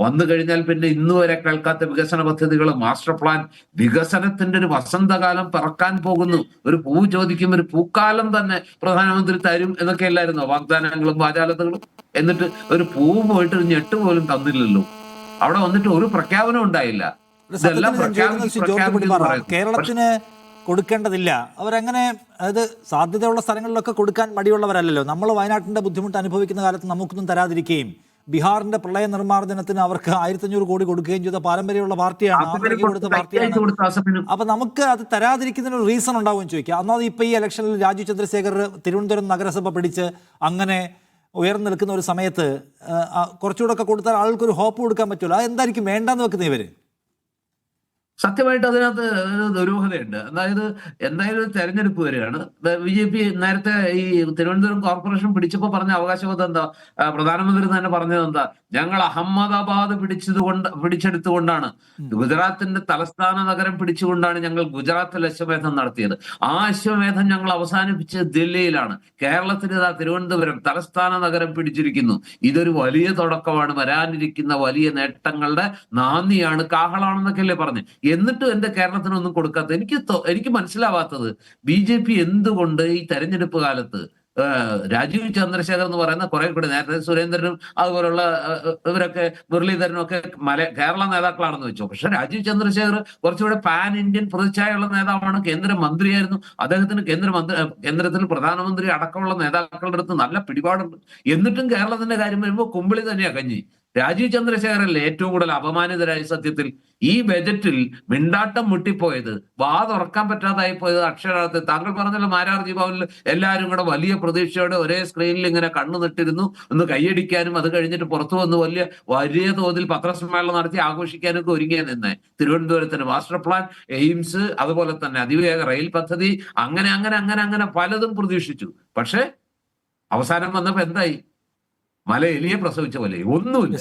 വന്നു കഴിഞ്ഞാൽ പിന്നെ ഇന്ന് വരെ കേൾക്കാത്ത വികസന പദ്ധതികൾ, മാസ്റ്റർ പ്ലാൻ, വികസനത്തിന്റെ ഒരു വസന്തകാലം പിറക്കാൻ പോകുന്നു. ഒരു പൂ ചോദിക്കും, ഒരു പൂക്കാലം തന്നെ പ്രധാനമന്ത്രി തരും എന്നൊക്കെ അല്ലായിരുന്നോ വാഗ്ദാനങ്ങളും വാചാലതകളും? എന്നിട്ട് ഒരു പൂ പോയിട്ട് ഒരു ഞെട്ട് പോലും തന്നില്ലല്ലോ. അവിടെ വന്നിട്ട് ഒരു പ്രഖ്യാപനം ഉണ്ടായില്ല. ഇതെല്ലാം കേരളത്തിന് കൊടുക്കേണ്ടതില്ല. അവരങ്ങനെ, അതായത് സാധ്യതയുള്ള സ്ഥലങ്ങളിലൊക്കെ കൊടുക്കാൻ മടിയുള്ളവരല്ലല്ലോ. നമ്മൾ വയനാട്ടിന്റെ ബുദ്ധിമുട്ട് അനുഭവിക്കുന്ന കാലത്ത് നമുക്കൊന്നും തരാതിരിക്കുകയും ബീഹാറിന്റെ പ്രളയ നിർമ്മാർജ്ജനത്തിന് അവർക്ക് 1500 കോടി കൊടുക്കുകയും ചെയ്ത പാരമ്പര്യമുള്ള പാർട്ടിയാണ്, കൊടുത്ത പാർട്ടിയാണ്. അപ്പൊ നമുക്ക് അത് തരാതിരിക്കുന്നതിന് ഒരു റീസൺ ഉണ്ടാവുമെന്ന് ചോദിക്കുക. ഒന്നാമത് ഇപ്പൊ ഈ ഇലക്ഷനിൽ രാജീവ് ചന്ദ്രശേഖർ തിരുവനന്തപുരം നഗരസഭ പിടിച്ച് അങ്ങനെ ഉയർന്നു നിൽക്കുന്ന ഒരു സമയത്ത് കുറച്ചുകൂടെ ഒക്കെ കൊടുത്താൽ ആൾക്കൊരു ഹോപ്പ് കൊടുക്കാൻ പറ്റുമല്ലോ. അത് എന്തായിരിക്കും വേണ്ടെന്ന് വെക്കുന്ന ഇവര്? സത്യമായിട്ട് അതിനകത്ത് ദുരൂഹതയുണ്ട്. അതായത് എന്തായാലും തെരഞ്ഞെടുപ്പ് വരികയാണ്. BJP നേരത്തെ ഈ തിരുവനന്തപുരം കോർപ്പറേഷൻ പിടിച്ചപ്പോൾ പറഞ്ഞ അവകാശവാദം എന്താ? പ്രധാനമന്ത്രി തന്നെ പറഞ്ഞത് എന്താ? ഞങ്ങൾ അഹമ്മദാബാദ് പിടിച്ചെടുത്തുകൊണ്ടാണ്, ഗുജറാത്തിന്റെ തലസ്ഥാന നഗരം പിടിച്ചുകൊണ്ടാണ് ഞങ്ങൾ ഗുജറാത്തിൽ അശ്വമേധം നടത്തിയത്. ആ അശ്വമേധം ഞങ്ങൾ അവസാനിപ്പിച്ചത് ദില്ലിയിലാണ്. കേരളത്തിൽ ഇതാ തിരുവനന്തപുരം തലസ്ഥാന നഗരം പിടിച്ചിരിക്കുന്നു. ഇതൊരു വലിയ തുടക്കമാണ്, വരാനിരിക്കുന്ന വലിയ നേട്ടങ്ങളുടെ നാന്ദിയാണ്, കാഹളാണെന്നൊക്കെയല്ലേ പറഞ്ഞു. എന്നിട്ടും എന്റെ കേരളത്തിനൊന്നും കൊടുക്കാത്ത എനിക്ക് മനസ്സിലാവാത്തത് BJP എന്തുകൊണ്ട് ഈ തെരഞ്ഞെടുപ്പ് കാലത്ത് രാജീവ് ചന്ദ്രശേഖർ എന്ന് പറയുന്ന കുറെ കൂടി, നേരത്തെ സുരേന്ദ്രനും അതുപോലുള്ള ഇവരൊക്കെ മുരളീധരനും ഒക്കെ കേരള നേതാക്കളാണെന്ന് വെച്ചോ. പക്ഷെ രാജീവ് ചന്ദ്രശേഖർ കുറച്ചുകൂടെ പാൻ ഇന്ത്യൻ പ്രതിച്ഛായുള്ള നേതാവാണ്, കേന്ദ്രമന്ത്രിയായിരുന്നു. അദ്ദേഹത്തിന് കേന്ദ്രത്തിൽ പ്രധാനമന്ത്രി അടക്കമുള്ള നേതാക്കളുടെ അടുത്ത് നല്ല പിടിപാടുണ്ട്. എന്നിട്ടും കേരളത്തിന്റെ കാര്യം വരുമ്പോൾ കുമ്പിളി തന്നെയാ കഞ്ഞി. രാജീവ് ചന്ദ്രശേഖരല്ലേ ഏറ്റവും കൂടുതൽ അപമാനിതരായി. സത്യത്തിൽ ഈ ബജറ്റിൽ മിണ്ടാട്ടം മുട്ടിപ്പോയത്, വാ തുറക്കാൻ പറ്റാതായി പോയത് അക്ഷരാർത്ഥത്തിൽ. താങ്കൾ പറഞ്ഞല്ലോ മാരാർജി ഭവനിൽ എല്ലാവരും കൂടെ വലിയ പ്രതീക്ഷയോടെ ഒരേ സ്ക്രീനിൽ ഇങ്ങനെ കണ്ണു നട്ടിരുന്നു, ഒന്ന് കൈയടിക്കാനും അത് കഴിഞ്ഞിട്ട് പുറത്തു വന്ന് വലിയ തോതിൽ പത്രസമ്മേളനം നടത്തി ആഘോഷിക്കാനൊക്കെ ഒരുങ്ങിയ നിന്നെ. തിരുവനന്തപുരത്തിന് മാസ്റ്റർ പ്ലാൻ, എയിംസ്, അതുപോലെ തന്നെ അതിവേഗ റെയിൽ പദ്ധതി, അങ്ങനെ പലതും പ്രതീക്ഷിച്ചു. പക്ഷെ അവസാനം വന്നപ്പോ എന്തായി? മല എലിയെ പ്രസവിച്ച പോലെ ഒന്നുമില്ല.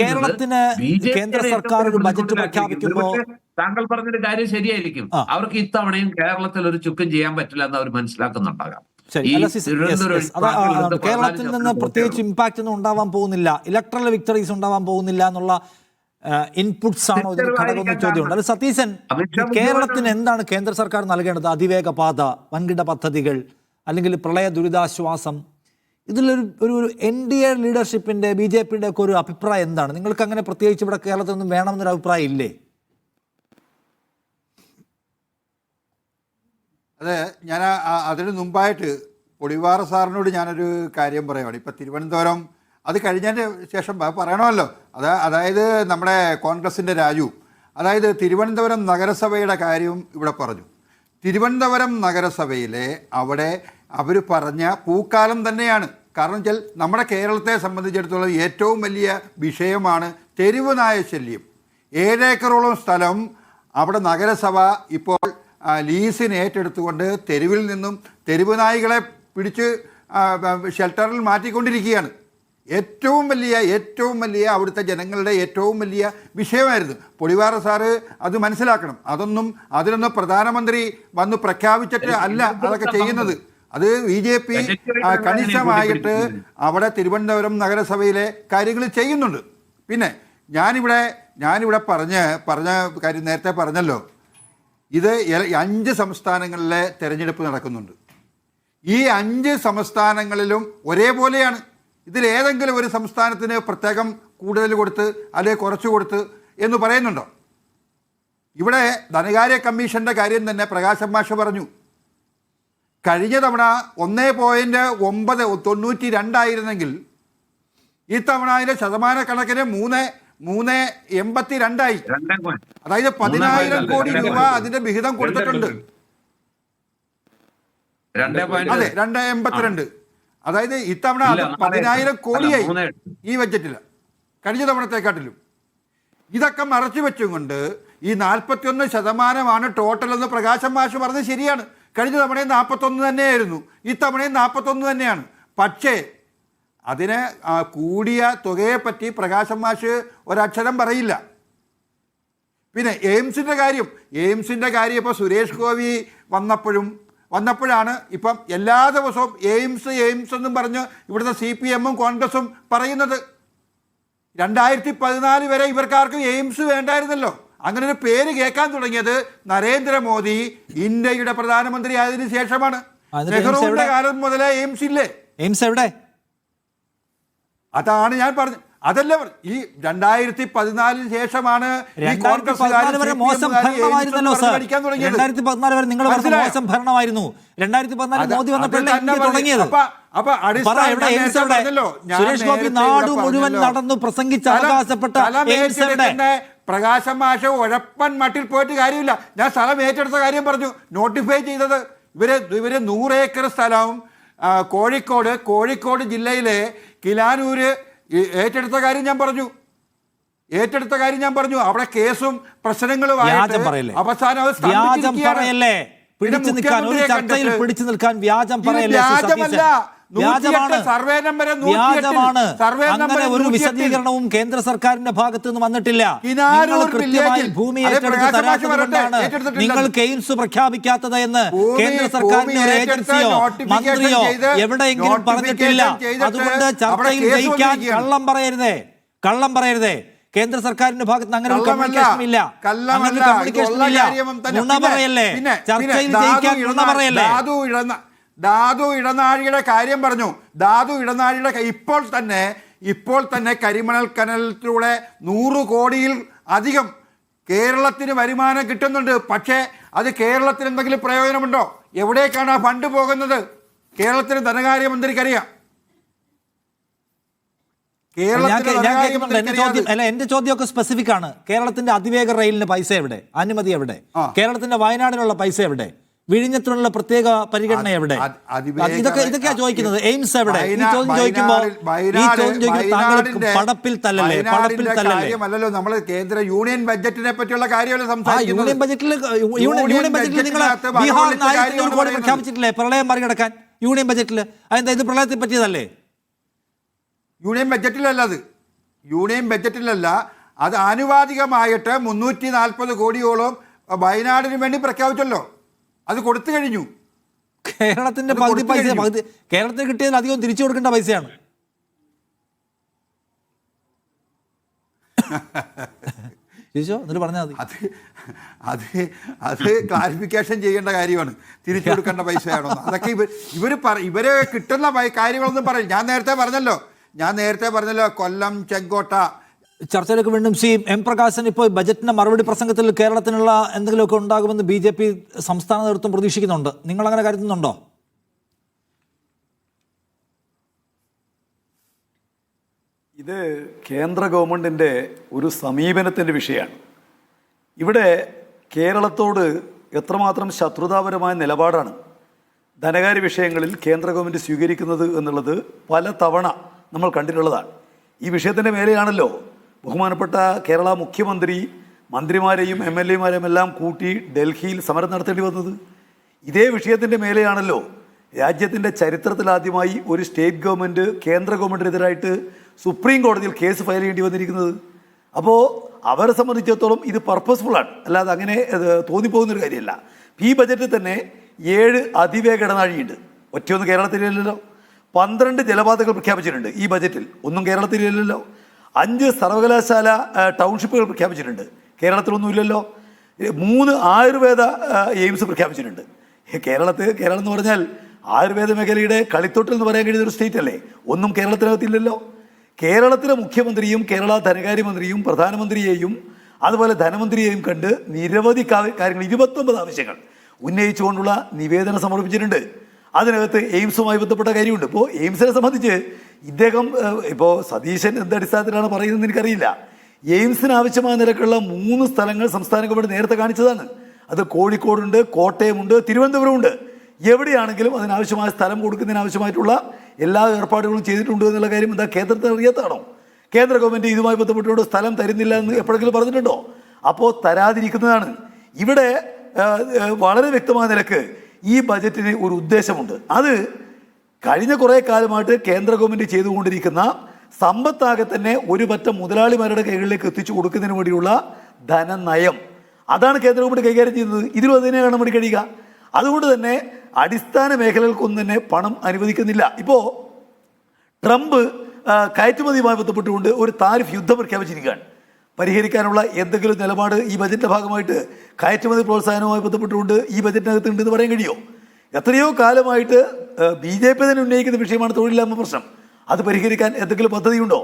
കേരളത്തിന് കേന്ദ്ര സർക്കാർ ഒരു ബജറ്റ് പ്രഖ്യാപിക്കുമ്പോൾ താങ്കൾ പറഞ്ഞൊരു കാര്യം ശരിയായിരിക്കും. അവർക്ക് ഇത്തവണയും കേരളത്തിൽ ഒരു ചുക്കും ചെയ്യാൻ പറ്റില്ല എന്ന് അവർ മനസ്സിലാക്കുന്നുണ്ടാകാം. കേരളത്തിൽ നിന്ന് പ്രത്യേകിച്ച് ഇമ്പാക്റ്റ് ഒന്നും ഉണ്ടാവാൻ പോകുന്നില്ല, ഇലക്ട്രൽ വിക്ടറീസ് ഉണ്ടാവാൻ പോകുന്നില്ല എന്നുള്ള ഇൻപുട്സ് ആണോ ഇതിന് ഘടകമെന്ന ചോദ്യമുണ്ട്. അത് സതീശൻ, കേരളത്തിന് എന്താണ് കേന്ദ്ര സർക്കാർ നൽകേണ്ടത്? അതിവേഗ പാത, വൻകിട പദ്ധതികൾ, അല്ലെങ്കിൽ പ്രളയ ദുരിതാശ്വാസം? ഇതിലൊരു NDA ലീഡർഷിപ്പിന്റെ BJPയുടെ ഒക്കെ ഒരു അഭിപ്രായം എന്താണ്? നിങ്ങൾക്ക് അങ്ങനെ പ്രത്യേകിച്ച് ഇവിടെ കേരളത്തിൽ നിന്നും വേണമെന്നൊരു അഭിപ്രായം ഇല്ലേ? അതെ, ഞാൻ അതിന് മുമ്പായിട്ട് പൊടിവാറ സാറിനോട് ഞാനൊരു കാര്യം പറയുകയാണ്. ഇപ്പം തിരുവനന്തപുരം അത് കഴിഞ്ഞതിന് ശേഷം പറയണമല്ലോ. അതായത് നമ്മുടെ കോൺഗ്രസിൻ്റെ രാജു, അതായത് തിരുവനന്തപുരം നഗരസഭയുടെ കാര്യം ഇവിടെ പറഞ്ഞു. തിരുവനന്തപുരം നഗരസഭയിലെ അവിടെ അവർ പറഞ്ഞ പൂക്കാലം തന്നെയാണ്. കാരണം വെച്ചാൽ നമ്മുടെ കേരളത്തെ സംബന്ധിച്ചിടത്തോളം ഏറ്റവും വലിയ വിഷയമാണ് തെരുവ് നായ ശല്യം. 7 ഏക്കറോളം സ്ഥലം അവിടെ നഗരസഭ ഇപ്പോൾ ലീസിന് ഏറ്റെടുത്തുകൊണ്ട് തെരുവിൽ നിന്നും തെരുവ് നായ്കളെ പിടിച്ച് ഷെൽട്ടറിൽ മാറ്റിക്കൊണ്ടിരിക്കുകയാണ്. ഏറ്റവും വലിയ അവിടുത്തെ ജനങ്ങളുടെ ഏറ്റവും വലിയ വിഷയമായിരുന്നു. പൊടിവാറ സാറ് അത് മനസ്സിലാക്കണം. അതിനൊന്നും പ്രധാനമന്ത്രി വന്ന് പ്രഖ്യാപിച്ചിട്ട് അല്ല അതൊക്കെ ചെയ്യുന്നത്. അത് BJP കണിശമായിട്ട് അവിടെ തിരുവനന്തപുരം നഗരസഭയിലെ കാര്യങ്ങൾ ചെയ്യുന്നുണ്ട്. പിന്നെ ഞാനിവിടെ പറഞ്ഞ കാര്യം നേരത്തെ പറഞ്ഞല്ലോ, ഇത് 5 സംസ്ഥാനങ്ങളിലെ തെരഞ്ഞെടുപ്പ് നടക്കുന്നുണ്ട്. ഈ 5 സംസ്ഥാനങ്ങളിലും ഒരേപോലെയാണ്. ഇതിലേതെങ്കിലും ഒരു സംസ്ഥാനത്തിന് പ്രത്യേകം കൂടുതൽ കൊടുത്ത് അല്ലെങ്കിൽ കുറച്ച് കൊടുത്ത് എന്ന് പറയുന്നുണ്ടോ? ഇവിടെ ധനകാര്യ കമ്മീഷന്റെ കാര്യം തന്നെ പ്രകാശം മാഷ് പറഞ്ഞു. കഴിഞ്ഞ തവണ 1.992 ആയിരുന്നെങ്കിൽ ഇത്തവണ അതിന്റെ ശതമാനക്കണക്കിന് 3.82 അതായത് 10,000 കോടി രൂപ അതിന്റെ വിഹിതം കൊടുത്തിട്ടുണ്ട്. അതെ, 2.82. അതായത് ഇത്തവണ അത് ഇല്ല, 10,000 കോടിയായി മൂന്നേ. ഈ ബഡ്ജറ്റിൽ കഴിഞ്ഞ തവണത്തെക്കാട്ടിലും. ഇതൊക്കെ മറച്ചു വെച്ചുകൊണ്ട് ഈ 41% ടോട്ടൽ എന്ന് പ്രകാശം മാഷ് പറഞ്ഞത് ശരിയാണ്. കഴിഞ്ഞ തവണയും 41 തന്നെയായിരുന്നു, ഇത്തവണയും 41 തന്നെയാണ്. പക്ഷേ അതിന് കൂടിയ തുകയെ പറ്റി പ്രകാശം മാഷ് ഒരക്ഷരം പറയില്ല. പിന്നെ എയിംസിൻ്റെ കാര്യം ഇപ്പോൾ സുരേഷ് ഗോപി വന്നപ്പോഴാണ് ഇപ്പം എല്ലാ ദിവസവും എയിംസ് എന്നും പറഞ്ഞ് ഇവിടുത്തെ CPM-ഉം കോൺഗ്രസും പറയുന്നത്. 2014 വരെ ഇവർക്കാർക്കും എയിംസ് വേണ്ടായിരുന്നല്ലോ. അങ്ങനെ ഒരു പേര് കേൾക്കാൻ തുടങ്ങിയത് നരേന്ദ്രമോദി ഇന്ത്യയുടെ പ്രധാനമന്ത്രി ആയതിനു ശേഷമാണ്. നെഹ്റുവിന്റെ കാലം മുതലേ എയിംസ് ഇല്ലേ? എയിംസ് എവിടെ? അതാണ് ഞാൻ പറഞ്ഞത്. അതല്ല ഈ 2014 ശേഷമാണ് ഈ കോൺഗ്രസ് മോശം ഭരണമായിരുന്നല്ലോ സാർ. 2014 വരെ നിങ്ങൾ മോശം ഭരണമായിരുന്നു. 2014 മോദി വന്നപ്പോഴല്ലേ ഇന്ത്യ തുടങ്ങിയത്. സുരേഷ് ഗോപി നാട് മുഴുവൻ നടന്നു പ്രസംഗിച്ച് അവകാശപ്പെട്ട പ്രകാശം മാഷ ഉഴപ്പൻ മട്ടിൽ പോയിട്ട് കാര്യമില്ല. ഞാൻ സ്ഥലം ഏറ്റെടുത്ത കാര്യം പറഞ്ഞു. നോട്ടിഫൈ ചെയ്തത് ഇവര് 100 ഏക്കർ സ്ഥലവും കോഴിക്കോട് ജില്ലയിലെ കിലാനൂര് ഏറ്റെടുത്ത കാര്യം ഞാൻ പറഞ്ഞു. അവിടെ കേസും പ്രശ്നങ്ങളും അവസാനം പിടിച്ചു നിൽക്കാൻ വ്യാജം പറയല്ലേ? അങ്ങനെ ഒരു വിശദീകരണവും കേന്ദ്ര സർക്കാരിന്റെ ഭാഗത്ത് നിന്ന് വന്നിട്ടില്ല. കൃത്യമായി ഭൂമി ഏറ്റെടുത്ത് തരാത്തതുകൊണ്ടാണ് നിങ്ങൾക്ക് എയിംസ് പ്രഖ്യാപിക്കാത്തത് എന്ന് കേന്ദ്ര സർക്കാരിന്റെ ഒരു ഏജൻസിയോ മന്ത്രിയോ എവിടെയെങ്കിലും പറഞ്ഞിട്ടില്ല. അതുകൊണ്ട് ചർച്ചയിൽ ജയിക്കാൻ കള്ളം പറയരുതേ. കേന്ദ്ര സർക്കാരിന്റെ ഭാഗത്ത് അങ്ങനെ ഒരു കമ്മ്യൂണിക്കേഷൻ ഇല്ല. നുണ പറയല്ലേ? ചർച്ചയിൽ ജയിക്കാൻ നുണ പറയല്ലേ? ധാതു ഇടനാഴിയുടെ കാര്യം പറഞ്ഞു. ധാതു ഇടനാഴിയുടെ ഇപ്പോൾ തന്നെ കരിമണൽ കനലിലൂടെ 100 കോടിയിൽ അധികം കേരളത്തിന് വരുമാനം കിട്ടുന്നുണ്ട്. പക്ഷേ അത് കേരളത്തിന് എന്തെങ്കിലും പ്രയോജനമുണ്ടോ? എവിടേക്കാണ് ആ ഫണ്ട് പോകുന്നത്? കേരളത്തിന് ധനകാര്യമന്ത്രിക്കറിയാം. എന്റെ ചോദ്യമൊക്കെ സ്പെസിഫിക് ആണ്. കേരളത്തിന്റെ അതിവേഗ റെയിലിന് പൈസ എവിടെ? അനുമതി എവിടെ? കേരളത്തിന്റെ വയനാടിനുള്ള പൈസ എവിടെ? വിഴിഞ്ഞത്തിനുള്ള പ്രത്യേക പരിഗണന എവിടെ? ഇതൊക്കെയാ ചോദിക്കുന്നത്. എയിംസ് എവിടെ? ഈ ചോദ്യം ചോദിക്കുമ്പോൾ താങ്കൾ പടപ്പിൽ തല്ലല്ലേ? നമ്മൾ കേന്ദ്ര യൂണിയൻ ബഡ്ജറ്റിനെ പറ്റിയുള്ള കാര്യമല്ല സംസാരിക്കുന്നത്. യൂണിയൻ ബഡ്ജറ്റിൽ നിങ്ങൾ ബീഹാറിന് 1,500 കോടി പ്രഖ്യാപിച്ചിട്ടില്ലേ പ്രളയം മറികടക്കാൻ? യൂണിയൻ ബഡ്ജറ്റിൽ അതെന്താ? ഇത് പ്രളയത്തെ പറ്റിയതല്ലേ? യൂണിയൻ ബഡ്ജറ്റിലല്ല, അത് ആനുപാതികമായിട്ട് 340 കോടിയോളം വയനാടിന് വേണ്ടി പ്രഖ്യാപിച്ചല്ലോ. അത് കൊടുത്തു കഴിഞ്ഞു. കേരളത്തിന്റെ പകുതി പൈസ കേരളത്തിന് കിട്ടിയതിൽ അധികം തിരിച്ചു കൊടുക്കേണ്ട പൈസയാണ്. എന്നിട്ട് പറഞ്ഞാൽ അത് ക്ലാരിഫിക്കേഷൻ ചെയ്യേണ്ട കാര്യമാണ്. തിരിച്ചു കൊടുക്കേണ്ട പൈസയാണോ? അതൊക്കെ ഇവര് കിട്ടുന്ന കാര്യങ്ങളൊന്നും പറയും. ഞാൻ നേരത്തെ പറഞ്ഞല്ലോ കൊല്ലം ചെങ്കോട്ട ചർച്ചയിലേക്ക് വീണ്ടും എം പ്രകാശൻ. ഇപ്പോൾ ബജറ്റിന്റെ മറുപടി പ്രസംഗത്തിൽ കേരളത്തിനുള്ള എന്തെങ്കിലുമൊക്കെ ഉണ്ടാകുമെന്ന് BJP സംസ്ഥാന നേതൃത്വം പ്രതീക്ഷിക്കുന്നുണ്ട്. നിങ്ങൾ അങ്ങനെ കരുതുന്നുണ്ടോ? ഇത് കേന്ദ്ര ഗവൺമെൻറ്റിൻ്റെ ഒരു സമീപനത്തിൻ്റെ വിഷയമാണ്. ഇവിടെ കേരളത്തോട് എത്രമാത്രം ശത്രുതാപരമായ നിലപാടാണ് ധനകാര്യ വിഷയങ്ങളിൽ കേന്ദ്ര ഗവൺമെൻറ് സ്വീകരിക്കുന്നത് എന്നുള്ളത് പല തവണ നമ്മൾ കണ്ടിട്ടുള്ളതാണ്. ഈ വിഷയത്തിൻ്റെ മേലെയാണല്ലോ ബഹുമാനപ്പെട്ട കേരള മുഖ്യമന്ത്രി മന്ത്രിമാരെയും MLA-മാരെയും എല്ലാം കൂട്ടി ഡൽഹിയിൽ സമരം നടത്തേണ്ടി വന്നത്. ഇതേ വിഷയത്തിൻ്റെ മേലെയാണല്ലോ രാജ്യത്തിൻ്റെ ചരിത്രത്തിലാദ്യമായി ഒരു സ്റ്റേറ്റ് ഗവൺമെൻറ് കേന്ദ്ര ഗവൺമെൻറ്റിനെതിരായിട്ട് സുപ്രീം കോടതിയിൽ കേസ് ഫയൽ ചെയ്യേണ്ടി വന്നിരിക്കുന്നത്. അപ്പോൾ അവരെ സംബന്ധിച്ചിടത്തോളം ഇത് പർപ്പസ്ഫുള്ളാണ്, അല്ലാതെ അങ്ങനെ തോന്നിപ്പോകുന്നൊരു കാര്യമല്ല. ഈ ബജറ്റിൽ തന്നെ 7 അതിവേഗ ഇടനാഴിയുണ്ട്. ഒറ്റയൊന്നും കേരളത്തിലില്ലല്ലോ. 12 ജലപാതകൾ പ്രഖ്യാപിച്ചിട്ടുണ്ട് ഈ ബജറ്റിൽ. ഒന്നും കേരളത്തിലില്ലല്ലോ. 5 സർവകലാശാല ടൗൺഷിപ്പുകൾ പ്രഖ്യാപിച്ചിട്ടുണ്ട്. കേരളത്തിലൊന്നുമില്ലല്ലോ. 3 ആയുർവേദ എയിംസ് പ്രഖ്യാപിച്ചിട്ടുണ്ട്. കേരളം എന്ന് പറഞ്ഞാൽ ആയുർവേദ മേഖലയുടെ കളിത്തൊട്ടിൽ എന്ന് പറയാൻ കഴിയുന്ന ഒരു സ്റ്റേറ്റ് അല്ലേ? ഒന്നും കേരളത്തിനകത്തില്ലല്ലോ. കേരളത്തിലെ മുഖ്യമന്ത്രിയും കേരള ധനകാര്യമന്ത്രിയും പ്രധാനമന്ത്രിയെയും അതുപോലെ ധനമന്ത്രിയെയും കണ്ട് നിരവധി കാര്യങ്ങൾ 29 ആവശ്യങ്ങൾ ഉന്നയിച്ചുകൊണ്ടുള്ള നിവേദനം സമർപ്പിച്ചിട്ടുണ്ട്. അതിനകത്ത് എയിംസുമായി ബന്ധപ്പെട്ട കാര്യമുണ്ട്. ഇപ്പോൾ എയിംസിനെ സംബന്ധിച്ച് ഇദ്ദേഹം ഇപ്പോൾ സതീശൻ എന്തടിസ്ഥാനത്തിലാണ് പറയുന്നതെന്ന് എനിക്കറിയില്ല. എയിംസിന് ആവശ്യമായ നിരക്കുള്ള 3 സ്ഥലങ്ങൾ സംസ്ഥാന ഗവൺമെൻറ് നേരത്തെ കാണിച്ചതാണ്. അത് കോഴിക്കോടുണ്ട്, കോട്ടയമുണ്ട്, തിരുവനന്തപുരമുണ്ട്. എവിടെയാണെങ്കിലും അതിനാവശ്യമായ സ്ഥലം കൊടുക്കുന്നതിനാവശ്യമായിട്ടുള്ള എല്ലാ ഏർപ്പാടുകളും ചെയ്തിട്ടുണ്ട് എന്നുള്ള കാര്യം എന്താ കേന്ദ്രത്തിന് അറിയാത്തതാണോ? കേന്ദ്ര ഗവൺമെൻറ് ഇതുമായി ബന്ധപ്പെട്ടുകൊണ്ട് സ്ഥലം തരുന്നില്ല എന്ന് എപ്പോഴെങ്കിലും പറഞ്ഞിട്ടുണ്ടോ? അപ്പോൾ തരാതിരിക്കുന്നതാണ്. ഇവിടെ വളരെ വ്യക്തമായ നിലക്ക് ഈ ബജറ്റിന് ഒരു ഉദ്ദേശമുണ്ട്. അത് കഴിഞ്ഞ കുറേ കാലമായിട്ട് കേന്ദ്ര ഗവൺമെൻറ് ചെയ്തുകൊണ്ടിരിക്കുന്ന സമ്പത്താകെ തന്നെ ഒരു പറ്റം മുതലാളിമാരുടെ കൈകളിലേക്ക് എത്തിച്ചു കൊടുക്കുന്നതിന് വേണ്ടിയുള്ള ധനനയം, അതാണ് കേന്ദ്ര ഗവൺമെൻറ് കൈകാര്യം ചെയ്യുന്നത്. ഇതിലും അതിനെ കാണാൻ വേണ്ടി കഴിയുക. അതുകൊണ്ട് തന്നെ അടിസ്ഥാന മേഖലകൾക്കൊന്നും തന്നെ പണം അനുവദിക്കുന്നില്ല. ഇപ്പോൾ ട്രംപ് കയറ്റുമതിയുമായി ബന്ധപ്പെട്ടുകൊണ്ട് ഒരു താരിഫ് യുദ്ധം പ്രഖ്യാപിച്ചിരിക്കുകയാണ്. പരിഹരിക്കാനുള്ള എന്തെങ്കിലും നിലപാട് ഈ ബജറ്റിൻ്റെ ഭാഗമായിട്ട് കയറ്റുമതി പ്രോത്സാഹനവുമായി ബന്ധപ്പെട്ടുകൊണ്ട് ഈ ബജറ്റിനകത്ത് ഉണ്ടെന്ന് പറയാൻ കഴിയുമോ? എത്രയോ കാലമായിട്ട് BJP തന്നെ ഉന്നയിക്കുന്ന വിഷയമാണ് തൊഴിലില്ലായ്മ പ്രശ്നം. അത് പരിഹരിക്കാൻ എന്തെങ്കിലും പദ്ധതിയുണ്ടോ?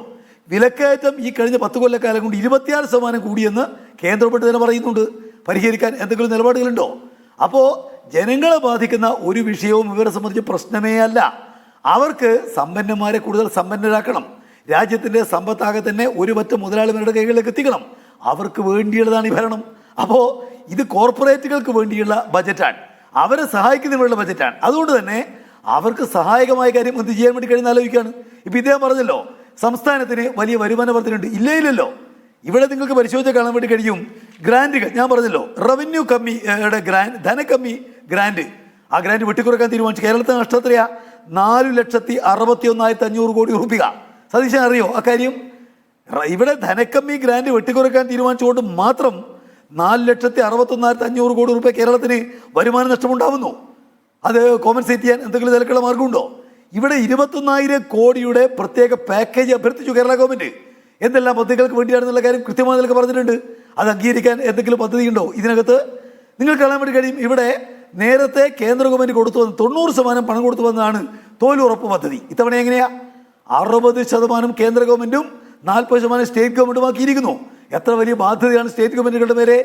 വിലക്കയറ്റം ഈ കഴിഞ്ഞ 10 കൊല്ലക്കാലം കൊണ്ട് 26% കൂടിയെന്ന് കേന്ദ്ര ഗവൺമെൻറ് തന്നെ പറയുന്നുണ്ട്. പരിഹരിക്കാൻ എന്തെങ്കിലും നിലപാടുകളുണ്ടോ? അപ്പോൾ ജനങ്ങളെ ബാധിക്കുന്ന ഒരു വിഷയവും ഇവരെ സംബന്ധിച്ച് പ്രശ്നമേ അല്ല. അവർക്ക് സമ്പന്നന്മാരെ കൂടുതൽ സമ്പന്നരാക്കണം. രാജ്യത്തിൻ്റെ സമ്പത്താകെ തന്നെ ഒരു പറ്റം മുതലാളിമാരുടെ കൈകളിലേക്ക് എത്തിക്കണം. അവർക്ക് വേണ്ടിയുള്ളതാണ് ഈ ഭരണം. അപ്പോൾ ഇത് കോർപ്പറേറ്റുകൾക്ക് വേണ്ടിയുള്ള ബജറ്റാണ്, അവരെ സഹായിക്കുന്നതിനുള്ള ബജറ്റാണ്. അതുകൊണ്ട് തന്നെ അവർക്ക് സഹായകമായ കാര്യം എന്ത് ചെയ്യാൻ വേണ്ടി കഴിയുന്ന ആലോചിക്കുകയാണ്. ഇപ്പം ഇദ്ദേഹം പറഞ്ഞല്ലോ സംസ്ഥാനത്തിന് വലിയ വരുമാന വർധനയുണ്ട്. ഇല്ലല്ലോ. ഇവിടെ നിങ്ങൾക്ക് പരിശോധിച്ച് കാണാൻ വേണ്ടി കഴിയും ഗ്രാൻറ്റുകൾ. ഞാൻ പറഞ്ഞല്ലോ റവന്യൂ കമ്മിയുടെ ധനക്കമ്മി ഗ്രാൻറ്റ്, ആ ഗ്രാൻറ്റ് വെട്ടിക്കുറക്കാൻ തീരുമാനിച്ചു. കേരളത്തിന് നഷ്ടം എത്രയാ? 4,61,500 കോടി രൂപ. സതീശൻ അറിയോ അക്കാര്യം? ഇവിടെ ധനക്കമ്മി ഗ്രാൻറ്റ് വെട്ടിക്കുറക്കാൻ തീരുമാനിച്ചുകൊണ്ട് മാത്രം 4,61,500 കോടി രൂപ കേരളത്തിന് വരുമാന നഷ്ടമുണ്ടാവുന്നു. അത് കോമ്പൻസേറ്റ് ചെയ്യാൻ എന്തെങ്കിലും നിലക്കുള്ള മാർഗമുണ്ടോ? ഇവിടെ 21,000 കോടിയുടെ പ്രത്യേക പാക്കേജ് അഭ്യർത്ഥിച്ചു കേരള ഗവൺമെൻറ്. എന്തെല്ലാം പദ്ധതികൾക്ക് വേണ്ടിയാണെന്നുള്ള കാര്യം കൃത്യമായി നിലക്ക് പറഞ്ഞിട്ടുണ്ട്. അത് അംഗീകരിക്കാൻ എന്തെങ്കിലും പദ്ധതി ഉണ്ടോ ഇതിനകത്ത്? നിങ്ങൾ കാണാൻ വേണ്ടി കഴിയും. ഇവിടെ നേരത്തെ കേന്ദ്ര ഗവൺമെൻറ് കൊടുത്തു വന്ന 90% പണം കൊടുത്തു വന്നതാണ് തൊഴിലുറപ്പ് പദ്ധതി. ഇത്തവണ എങ്ങനെയാ? 60% കേന്ദ്ര ഗവൺമെൻറ്റും 40% സ്റ്റേറ്റ് ഗവൺമെൻറ്റും ആക്കിയിരിക്കുന്നു. എത്ര വലിയ ബാധ്യതയാണ് സ്റ്റേറ്റ് ഗവൺമെൻറ്റുകളുടെ മേലെ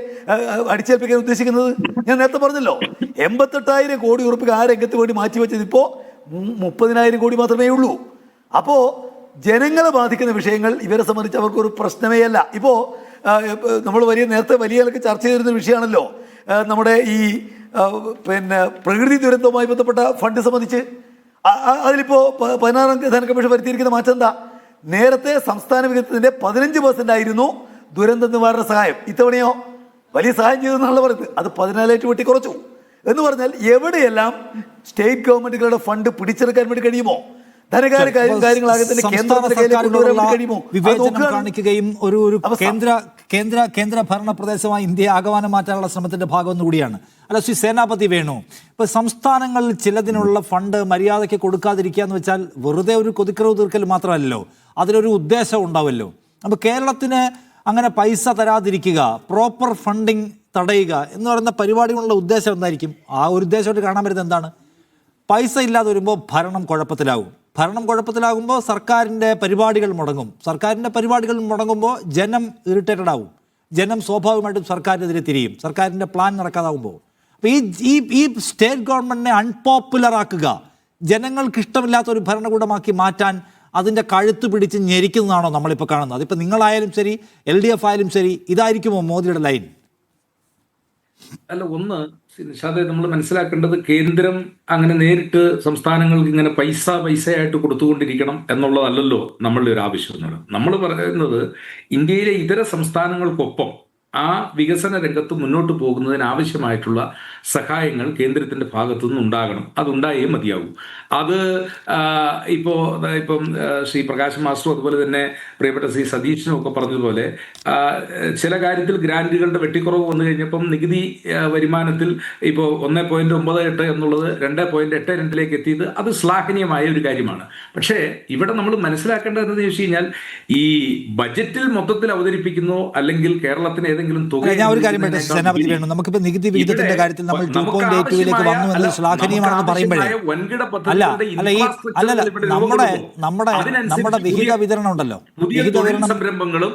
അടിച്ചേൽപ്പിക്കാൻ ഉദ്ദേശിക്കുന്നത്? ഞാൻ നേരത്തെ പറഞ്ഞല്ലോ 88,000 കോടി രൂപ ആ രംഗത്ത് വേണ്ടി മാറ്റിവെച്ചത് ഇപ്പോൾ 30,000 കോടി മാത്രമേ ഉള്ളൂ. അപ്പോൾ ജനങ്ങളെ ബാധിക്കുന്ന വിഷയങ്ങൾ ഇവരെ സംബന്ധിച്ച് അവർക്കൊരു പ്രശ്നമേ അല്ല. ഇപ്പോൾ നമ്മൾ നേരത്തെ വലിയ നിലക്ക് ചർച്ച ചെയ്തിരുന്ന വിഷയമാണല്ലോ നമ്മുടെ ഈ പ്രകൃതി ദുരന്തവുമായി ബന്ധപ്പെട്ട ഫണ്ട് സംബന്ധിച്ച്. അതിലിപ്പോൾ 16 അംഗ ധന കമ്മീഷൻ വരുത്തിയിരിക്കുന്ന മാറ്റം എന്താ? നേരത്തെ സംസ്ഥാന വിഹിതത്തിൻ്റെ 15% ആയിരുന്നു ദുരന്ത നിവാരണ സഹായം. ഇത്തവണയോ വലിയ സഹായം ചെയ്തെന്നാണല്ലോ പറയുന്നത്. അത് 14 വെട്ടി കുറച്ചു എന്ന് പറഞ്ഞാൽ എവിടെയെല്ലാം സ്റ്റേറ്റ് ഗവൺമെന്റുകളുടെ ഫണ്ട് പിടിച്ചെടുക്കാൻ വേണ്ടി കഴിയുമോ? ധനകാര്യ കാര്യങ്ങളാകെ തന്നെ കേന്ദ്രത്തിന്റെ കയ്യിലേക്ക് കൊണ്ടുവരാൻ വേണ്ടി കഴിയുമോ? വിവേചനം കാണിക്കുകയും ഒരു കേന്ദ്ര ഭരണ പ്രദേശമായി ഇന്ത്യയെ ആകമാനം മാറ്റാനുള്ള ശ്രമത്തിന്റെ ഭാഗം കൂടിയാണ്. അല്ല, ശ്രീ സേനാപതി വേണു, ഇപ്പൊ സംസ്ഥാനങ്ങളിൽ ചിലതിനുള്ള ഫണ്ട് മര്യാദയ്ക്ക് കൊടുക്കാതിരിക്കുക എന്ന് വെച്ചാൽ വെറുതെ ഒരു കൊതിക്കറവ് തീർക്കൽ മാത്രമല്ലല്ലോ, അതിലൊരു ഉദ്ദേശം ഉണ്ടാവുമല്ലോ. അപ്പൊ കേരളത്തിന് അങ്ങനെ പൈസ തരാതിരിക്കുക, പ്രോപ്പർ ഫണ്ടിങ് തടയുക എന്ന് പറയുന്ന പരിപാടികളുടെ ഉദ്ദേശം എന്തായിരിക്കും? ആ ഒരു ഉദ്ദേശമായിട്ട് കാണാൻ വരുന്നത് എന്താണ്? പൈസ ഇല്ലാതെ വരുമ്പോൾ ഭരണം കുഴപ്പത്തിലാകും. ഭരണം കുഴപ്പത്തിലാകുമ്പോൾ സർക്കാരിൻ്റെ പരിപാടികൾ മുടങ്ങും. സർക്കാരിൻ്റെ പരിപാടികൾ മുടങ്ങുമ്പോൾ ജനം ഇറിറ്റേറ്റഡ് ആവും. ജനം സ്വാഭാവികമായിട്ടും സർക്കാരിനെതിരെ തിരിയും, സർക്കാരിൻ്റെ പ്ലാൻ നടക്കാതാവുമ്പോൾ. അപ്പോൾ ഈ സ്റ്റേറ്റ് ഗവൺമെൻറ്റിനെ അൺപോപ്പുലർ ആക്കുക, ജനങ്ങൾക്ക് ഇഷ്ടമില്ലാത്ത ഒരു ഭരണകൂടമാക്കി മാറ്റാൻ അതിൻ്റെ കഴുത്ത് പിടിച്ച് ഞെരിക്കുന്നതാണോ നമ്മളിപ്പോൾ കാണുന്നത്? അതിപ്പോൾ നിങ്ങളായാലും ശരി, LDF ആയാലും ശരി, ഇതായിരിക്കുമോ മോദിയുടെ ലൈൻ? അല്ല, ഒന്ന് നിഷാദേ, നമ്മൾ മനസ്സിലാക്കേണ്ടത് കേന്ദ്രം അങ്ങനെ നേരിട്ട് സംസ്ഥാനങ്ങൾക്ക് ഇങ്ങനെ പൈസയായിട്ട് കൊടുത്തുകൊണ്ടിരിക്കണം എന്നുള്ളതല്ലല്ലോ നമ്മളുടെ ഒരു ആവശ്യം എന്നുള്ളത്. നമ്മൾ പറയുന്നത് ഇന്ത്യയിലെ ഇതര സംസ്ഥാനങ്ങൾക്കൊപ്പം ആ വികസന രംഗത്ത് മുന്നോട്ട് പോകുന്നതിന് ആവശ്യമായിട്ടുള്ള സഹായങ്ങൾ കേന്ദ്രത്തിൻ്റെ ഭാഗത്തു നിന്ന് ഉണ്ടാകണം. അതുണ്ടായേ മതിയാകൂ. അത് ഇപ്പം ശ്രീ പ്രകാശ് മാസ്റ്ററും അതുപോലെ തന്നെ പ്രിയപ്പെട്ട ശ്രീ സതീഷിനും ഒക്കെ പറഞ്ഞതുപോലെ ചില കാര്യത്തിൽ ഗ്രാൻറ്റുകളുടെ വെട്ടിക്കുറവ് വന്നു കഴിഞ്ഞപ്പം നികുതി വരുമാനത്തിൽ ഇപ്പോൾ 1.98 എന്നുള്ളത് 2.82 എത്തിയത് അത് ശ്ലാഘനീയമായ ഒരു കാര്യമാണ്. പക്ഷേ ഇവിടെ നമ്മൾ മനസ്സിലാക്കേണ്ടത് എന്താണെന്ന് ചോദിച്ചു കഴിഞ്ഞാൽ ഈ ബജറ്റിൽ മൊത്തത്തിൽ അവതരിപ്പിക്കുന്നോ അല്ലെങ്കിൽ കേരളത്തിന് ഏതെങ്കിലും തുക, ഞാൻ ഒരു കാര്യം സേനാപതി വേണു, നമുക്കിപ്പോൾ നികുതി വിഹിതത്തിന്റെ കാര്യത്തിൽ നമ്മൾ 2.82 വന്നു എന്നത് ശ്ലാഘനീയമാണെന്ന് പറയുമ്പോഴേ നമ്മുടെ വിഹിത വിതരണം ഉണ്ടല്ലോ, പുതിയ സംരംഭങ്ങളും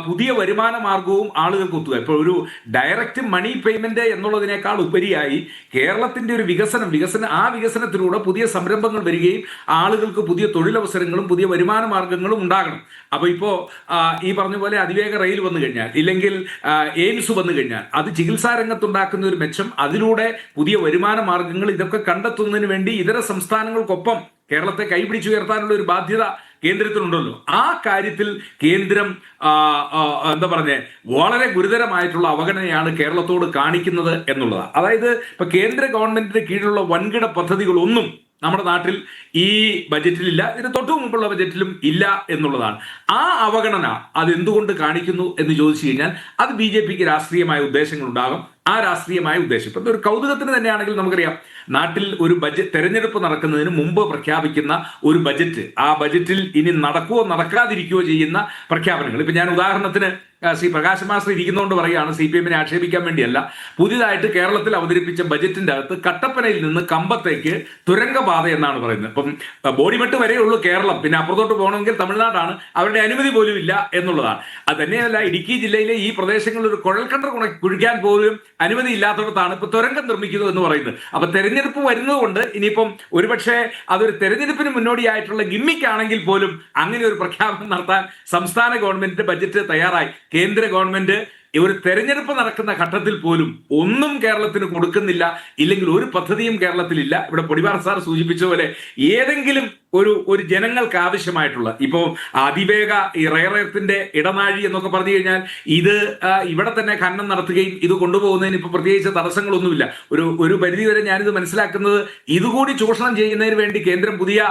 പുതിയ വരുമാന മാർഗവും ആളുകൾക്ക് ഒത്തുക. ഇപ്പോൾ ഒരു ഡയറക്റ്റ് മണി പേയ്മെന്റ് എന്നുള്ളതിനേക്കാൾ ഉപരിയായി കേരളത്തിന്റെ ഒരു വികസനത്തിലൂടെ പുതിയ സംരംഭങ്ങൾ വരികയും ആളുകൾക്ക് പുതിയ തൊഴിലവസരങ്ങളും പുതിയ വരുമാന മാർഗങ്ങളും ഉണ്ടാകണം. അപ്പോൾ ഇപ്പോൾ ഈ പറഞ്ഞ പോലെ അതിവേഗ റെയിൽ വന്നു കഴിഞ്ഞാൽ, ഇല്ലെങ്കിൽ അല്ലെങ്കിൽ എയിംസ് വന്നു കഴിഞ്ഞാൽ അത് ചികിത്സാ രംഗത്തുണ്ടാക്കുന്ന ഒരു മെച്ചം, അതിലൂടെ പുതിയ വരുമാന മാർഗങ്ങൾ ഇതൊക്കെ കണ്ടെത്തുന്നതിന് വേണ്ടി ഇതര സംസ്ഥാനങ്ങൾക്കൊപ്പം കേരളത്തെ കൈപിടിച്ചുയർത്താനുള്ള ഒരു ബാധ്യത കേന്ദ്രത്തിനുണ്ടല്ലോ. ആ കാര്യത്തിൽ കേന്ദ്രം എന്താ പറഞ്ഞേ വളരെ ഗുരുതരമായിട്ടുള്ള അവഗണനയാണ് കേരളത്തോട് കാണിക്കുന്നത് എന്നുള്ളതാണ്. അതായത് ഇപ്പൊ കേന്ദ്ര ഗവൺമെന്റിന്റെ കീഴിലുള്ള വൻകിട പദ്ധതികളൊന്നും നമ്മുടെ നാട്ടിൽ ഈ ബജറ്റിലില്ല, ഇതിന് തൊട്ടു മുമ്പുള്ള ബജറ്റിലും ഇല്ല എന്നുള്ളതാണ്. ആ അവഗണന അതെന്തുകൊണ്ട് കാണിക്കുന്നു എന്ന് ചോദിച്ചു കഴിഞ്ഞാൽ അത് BJPക്ക് രാഷ്ട്രീയമായ ഉദ്ദേശങ്ങൾ ഉണ്ടാകും. ആ രാഷ്ട്രീയമായ ഉദ്ദേശം ഇപ്പം ഒരു കൗതുകത്തിന് തന്നെയാണെങ്കിൽ നമുക്കറിയാം, നാട്ടിൽ ഒരു ബജറ്റ് തെരഞ്ഞെടുപ്പ് നടക്കുന്നതിന് മുമ്പ് പ്രഖ്യാപിക്കുന്ന ഒരു ബജറ്റ്, ആ ബജറ്റിൽ ഇനി നടക്കുകയോ നടക്കാതിരിക്കുകയോ ചെയ്യുന്ന പ്രഖ്യാപനങ്ങൾ. ഇപ്പം ഞാൻ ഉദാഹരണത്തിന് ശ്രീ പ്രകാശ് മാസ്റ്റർ ഇരിക്കുന്നതുകൊണ്ട് പറയുകയാണ്, CPM-നെ ആക്ഷേപിക്കാൻ വേണ്ടിയല്ല, പുതിയതായിട്ട് കേരളത്തിൽ അവതരിപ്പിച്ച ബജറ്റിന്റെ അകത്ത് കട്ടപ്പനയിൽ നിന്ന് കമ്പത്തേക്ക് തുരങ്കപാത എന്നാണ് പറയുന്നത്. ഇപ്പം ബോഡിമെട്ട് വരെയുള്ളൂ കേരളം, പിന്നെ അപ്പുറത്തോട്ട് പോകണമെങ്കിൽ തമിഴ്നാടാണ്, അവരുടെ അനുമതി പോലും ഇല്ല എന്നുള്ളതാണ്. അത് തന്നെയല്ല, ഇടുക്കി ജില്ലയിലെ ഈ പ്രദേശങ്ങളിൽ ഒരു കുഴൽക്കിണർ കുഴിക്കാൻ പോലും അനുമതി ഇല്ലാത്തടത്താണ് ഇപ്പൊ തുരങ്കം നിർമ്മിക്കുന്നു എന്ന് പറയുന്നത്. അപ്പൊ തെരഞ്ഞെടുപ്പ് വരുന്നതുകൊണ്ട് ഇനിയിപ്പം ഒരുപക്ഷെ അതൊരു തെരഞ്ഞെടുപ്പിന് മുന്നോടിയായിട്ടുള്ള ഗിമ്മിക്കാണെങ്കിൽ പോലും അങ്ങനെ ഒരു പ്രഖ്യാപനം നടത്താൻ സംസ്ഥാന ഗവൺമെന്റിന്റെ ബജറ്റ് തയ്യാറായി. കേന്ദ്ര ഗവൺമെന്റ് ഒരു തെരഞ്ഞെടുപ്പ് നടക്കുന്ന ഘട്ടത്തിൽ പോലും ഒന്നും കേരളത്തിന് കൊടുക്കുന്നില്ല, ഇല്ലെങ്കിൽ ഒരു പദ്ധതിയും കേരളത്തിലില്ല. ഇവിടെ പൊടിപാറ സാർ സൂചിപ്പിച്ച പോലെ ഏതെങ്കിലും ഒരു ജനങ്ങൾക്ക് ആവശ്യമായിട്ടുള്ള, ഇപ്പോൾ അതിവേഗ ഈ റെയർ എർത്തിന്റെ ഇടനാഴി എന്നൊക്കെ പറഞ്ഞു കഴിഞ്ഞാൽ ഇത് ഇവിടെ തന്നെ ഖനനം നടത്തുകയും ഇത് കൊണ്ടുപോകുന്നതിന് ഇപ്പൊ പ്രത്യേകിച്ച് തടസ്സങ്ങളൊന്നുമില്ല. ഒരു പരിധി വരെ ഞാനിത് മനസ്സിലാക്കുന്നത് ഇതുകൂടി ചൂഷണം ചെയ്യുന്നതിന് വേണ്ടി കേന്ദ്രം പുതിയ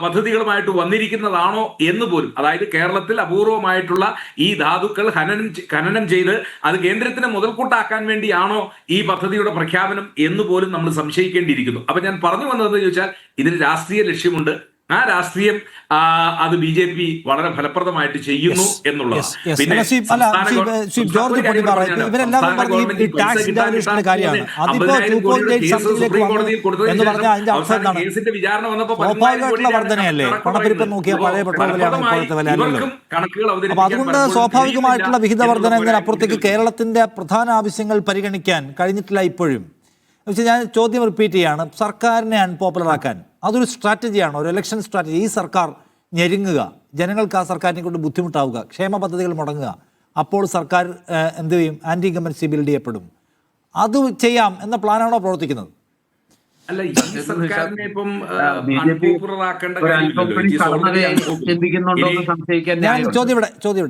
പദ്ധതികളുമായിട്ട് വന്നിരിക്കുന്നതാണോ എന്ന് പോലും. അതായത് കേരളത്തിൽ അപൂർവമായിട്ടുള്ള ഈ ധാതുക്കൾ ഖനനം ചെയ്ത് അത് കേന്ദ്രത്തിന് മുതൽക്കൂട്ടാക്കാൻ വേണ്ടിയാണോ ഈ പദ്ധതിയുടെ പ്രഖ്യാപനം എന്ന് പോലും നമ്മൾ സംശയിക്കേണ്ടിയിരിക്കുന്നു. അപ്പൊ ഞാൻ പറഞ്ഞു വന്നതെന്ന് ചോദിച്ചാൽ ഇതിന് രാഷ്ട്രീയ ലക്ഷ്യമുണ്ട്. ആ രാഷ്ട്രീയം അത് BJP വളരെ ഫലപ്രദമായിട്ട് ചെയ്യുന്നു എന്നുള്ളതാണ്. പിന്നെ കേസിന്റെ വിചാരണ വന്നപ്പോൾ കണക്കുകൾ അതുകൊണ്ട് സ്വാഭാവികമായിട്ടുള്ള വിഹിത വർധന എന്നതിനപ്പുറത്തേക്ക് കേരളത്തിന്റെ പ്രധാന ആവശ്യങ്ങൾ പരിഗണിക്കാൻ കഴിഞ്ഞിട്ടില്ല ഇപ്പോഴും. പക്ഷേ ഞാൻ ചോദ്യം റിപ്പീറ്റ് ചെയ്യാണ്, സർക്കാരിനെ അൺപോപ്പുലർ ആക്കാൻ അതൊരു സ്ട്രാറ്റജിയാണോ, ഒരു ഇലക്ഷൻ സ്ട്രാറ്റജി? ഈ സർക്കാർ ഞെരുങ്ങുക, ജനങ്ങൾക്ക് ആ സർക്കാരിനെ കൊണ്ട് ബുദ്ധിമുട്ടാവുക, ക്ഷേമ പദ്ധതികൾ മുടങ്ങുക, അപ്പോൾ സർക്കാർ എന്ത് ചെയ്യും? ആന്റി ഇൻകംബൻസി ബിൽഡ് ചെയ്യപ്പെടും. അത് ചെയ്യാം എന്ന പ്ലാനാണോ പ്രവർത്തിക്കുന്നത്? അല്ല, ഈ സർക്കാരിനെ ഇപ്പം അൺപോപ്പുലർ ആക്കേണ്ട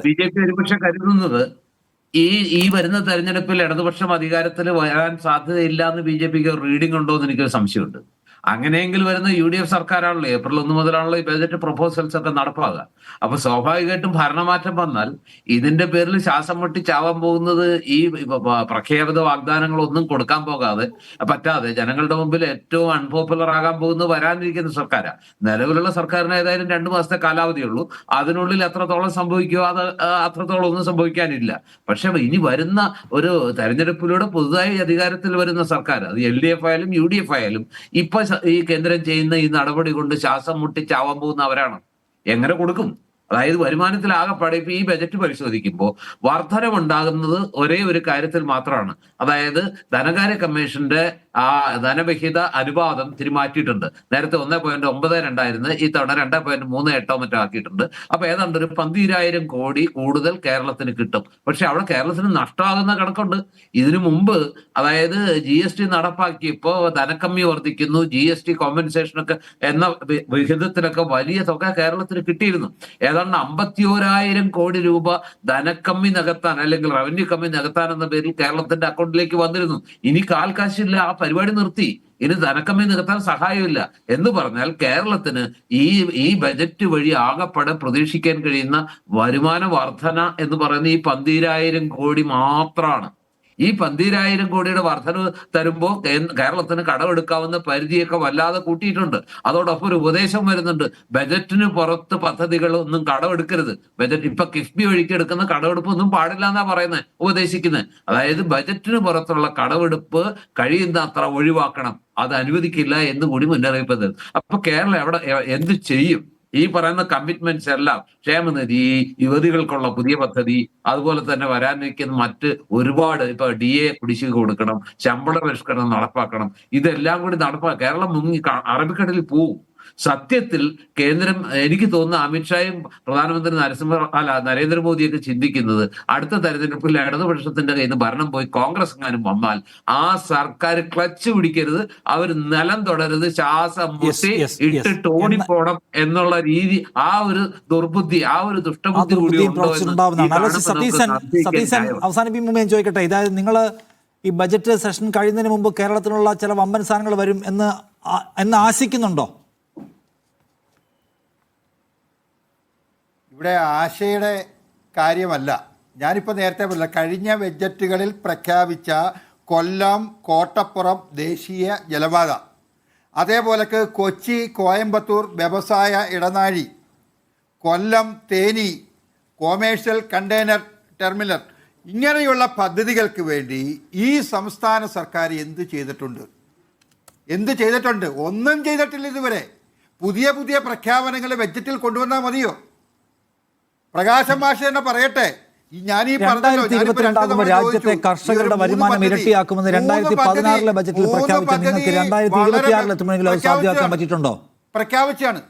BJP ഒരുപക്ഷെ കരുതുന്നത് ഈ വരുന്ന തെരഞ്ഞെടുപ്പിൽ ഇടതുപക്ഷം അധികാരത്തിൽ വരാൻ സാധ്യതയില്ല എന്ന് BJPക്ക് റീഡിംഗ് ഉണ്ടോ എന്ന് എനിക്കൊരു സംശയമുണ്ട്. അങ്ങനെയെങ്കിൽ വരുന്ന UDF സർക്കാരാണല്ലോ ഏപ്രിൽ 1 മുതലാണല്ലോ ഈ ബജറ്റ് പ്രൊപ്പോസൽസ് ഒക്കെ നടപ്പാകുക. അപ്പൊ സ്വാഭാവികമായിട്ടും ഭരണമാറ്റം വന്നാൽ ഇതിന്റെ പേരിൽ ശ്വാസം മുട്ടി ചാവാൻ പോകുന്നത് ഈ പ്രഖ്യാപിത വാഗ്ദാനങ്ങളൊന്നും കൊടുക്കാൻ പറ്റാതെ ജനങ്ങളുടെ മുമ്പിൽ ഏറ്റവും അൺപോപ്പുലർ ആകാൻ പോകുന്നത് വരാനിരിക്കുന്ന സർക്കാരാണ്. നിലവിലുള്ള സർക്കാരിന് ഏതായാലും 2 മാസത്തെ കാലാവധിയുള്ളൂ. അതിനുള്ളിൽ എത്രത്തോളം സംഭവിക്കുമോ അത് അത്രത്തോളം ഒന്നും സംഭവിക്കാനില്ല. പക്ഷെ ഇനി വരുന്ന ഒരു തെരഞ്ഞെടുപ്പിലൂടെ പുതുതായി അധികാരത്തിൽ വരുന്ന സർക്കാർ, അത് LDF ആയാലും UDF ആയാലും, ഇപ്പൊ ഈ കേന്ദ്രം ചെയ്യുന്ന ഈ നടപടി കൊണ്ട് ശ്വാസം മുട്ടി ചാവാൻ പോകുന്നവരാണ്. എങ്ങനെ കൊടുക്കും? അതായത് വരുമാനത്തിൽ ആകെപ്പാടെ ഇപ്പൊ ഈ ബജറ്റ് പരിശോധിക്കുമ്പോൾ വർധനമുണ്ടാകുന്നത് ഒരേ ഒരു കാര്യത്തിൽ മാത്രമാണ്. അതായത് ധനകാര്യ കമ്മീഷന്റെ ആ ധനവിഹിത അനുപാതം തിരിമാറ്റിയിട്ടുണ്ട്. നേരത്തെ 1.92 ആയിരുന്നു, ഈ തവണ 2.38 മറ്റോ ആക്കിയിട്ടുണ്ട്. അപ്പൊ ഏതാണ്ട് ഒരു 12,000 കോടി കൂടുതൽ കേരളത്തിന് കിട്ടും. പക്ഷെ അവിടെ കേരളത്തിന് നഷ്ടമാകുന്ന കണക്കുണ്ട്. ഇതിനു മുമ്പ് അതായത് GST നടപ്പാക്കിയപ്പോ ധനക്കമ്മി വർദ്ധിക്കുന്നു, GST കോമ്പൻസേഷനൊക്കെ എന്ന വിഹിതത്തിലൊക്കെ വലിയ തുക കേരളത്തിന് കിട്ടിയിരുന്നു. ഏതാണ്ട് 51,000 കോടി രൂപ ധനക്കമ്മി നികത്താൻ അല്ലെങ്കിൽ റവന്യൂ കമ്മി നികത്താൻ എന്ന പേരിൽ കേരളത്തിന്റെ അക്കൗണ്ടിലേക്ക് വന്നിരുന്നു. ഇനി കാൽക്കാശില്ല, ആ പരിപാടി നിർത്തി. ഇനി ധനക്കമ്മി നികത്താൻ സഹായമില്ല എന്ന് പറഞ്ഞാൽ കേരളത്തിന് ഈ ബജറ്റ് വഴി ആകെപ്പാടെ പ്രതീക്ഷിക്കാൻ കഴിയുന്ന വരുമാന വർധന എന്ന് പറയുന്ന ഈ 12,000 കോടി മാത്രമാണ്. ഈ 12,000 കോടിയുടെ വർധന തരുമ്പോൾ കേരളത്തിന് കടമെടുക്കാവുന്ന പരിധിയൊക്കെ വല്ലാതെ കൂട്ടിയിട്ടുണ്ട്. അതോടൊപ്പം ഒരു ഉപദേശം വരുന്നുണ്ട്, ബജറ്റിന് പുറത്ത് പദ്ധതികളൊന്നും കടമെടുക്കരുത്. ബജറ്റ് ഇപ്പൊ കിഫ്ബി വഴിക്ക് എടുക്കുന്ന കടമെടുപ്പ് ഒന്നും പാടില്ല എന്നാ പറയുന്നത്, ഉപദേശിക്കുന്നത്. അതായത് ബജറ്റിന് പുറത്തുള്ള കടമെടുപ്പ് കഴിയുന്ന അത്ര ഒഴിവാക്കണം, അത് അനുവദിക്കില്ല എന്ന് കൂടി മുന്നറിയിപ്പ് തരും. അപ്പൊ കേരളം എന്ത് ചെയ്യും? ഈ പറയുന്ന കമ്മിറ്റ്മെന്റ്സ് എല്ലാം, ക്ഷേമനിധി, യുവതികൾക്കുള്ള പുതിയ പദ്ധതി, അതുപോലെ തന്നെ വരാനിരിക്കുന്ന മറ്റ് ഒരുപാട്, ഇപ്പൊ DA കുടിശ്ശിക കൊടുക്കണം, ശമ്പള പരിഷ്കരണം നടപ്പാക്കണം, ഇതെല്ലാം കൂടി കേരളം മുങ്ങി അറബിക്കടലിൽ പോവും. സത്യത്തിൽ കേന്ദ്രം, എനിക്ക് തോന്നുന്നു അമിത്ഷായും പ്രധാനമന്ത്രി നരേന്ദ്രമോദിയൊക്കെ ചിന്തിക്കുന്നത് അടുത്ത തെരഞ്ഞെടുപ്പിൽ ഇടതുപക്ഷത്തിന്റെ കയ്യിൽ നിന്ന് ഭരണം പോയി കോൺഗ്രസ് എങ്ങാനും വന്നാൽ ആ സർക്കാർ ക്ലച്ച് പിടിക്കരുത്, അവർ നിലം തുടരുത്, ശ്വാസം മുട്ടി ഇട്ടിട്ട് ഓടിപ്പോണം എന്നുള്ള രീതി, ആ ഒരു ദുർബുദ്ധി, ആ ഒരു ദുഷ്ടബുദ്ധി കൂടി ഉണ്ടോ സതീശൻ അവസാനിപ്പിക്കുമ്പോൾ ഞാൻ ചോദിക്കട്ടെ, ഇതായത് നിങ്ങൾ ഈ ബജറ്റ് സെഷൻ കഴിയുന്നതിന് മുമ്പ് കേരളത്തിനുള്ള ചില വമ്പൻ സാധനങ്ങൾ വരും എന്ന് ആശിക്കുന്നുണ്ടോ? ഇവിടെ ആശയുടെ കാര്യമല്ല, ഞാനിപ്പോൾ നേരത്തെ പറഞ്ഞ കഴിഞ്ഞ ബജറ്റുകളിൽ പ്രഖ്യാപിച്ച കൊല്ലം കോട്ടപ്പുറം ദേശീയ ജലപാത, അതേപോലെ കൊച്ചി കോയമ്പത്തൂർ വ്യവസായ ഇടനാഴി, Kollam Theni commercial container terminal, ഇങ്ങനെയുള്ള പദ്ധതികൾക്ക് വേണ്ടി ഈ സംസ്ഥാന സർക്കാർ എന്ത് ചെയ്തിട്ടുണ്ട്? ഒന്നും ചെയ്തിട്ടില്ല ഇതുവരെ. പുതിയ പുതിയ പ്രഖ്യാപനങ്ങൾ ബജറ്റിൽ കൊണ്ടുവന്നാൽ മതിയോ? പ്രകാശം മാഷ് തന്നെ പറയട്ടെ. ഞാൻ ഈ രാജ്യത്തെ കർഷകരുടെ വരുമാനം ഇരട്ടിയാക്കുമെന്ന് 2016 ബജറ്റിൽ പ്രഖ്യാപിച്ച നിങ്ങൾക്ക് 2026 എത്തുമെങ്കിലും അത് സാധ്യമാക്കാൻ പറ്റിയിട്ടുണ്ടോ? പ്രഖ്യാപിച്ചാണ്.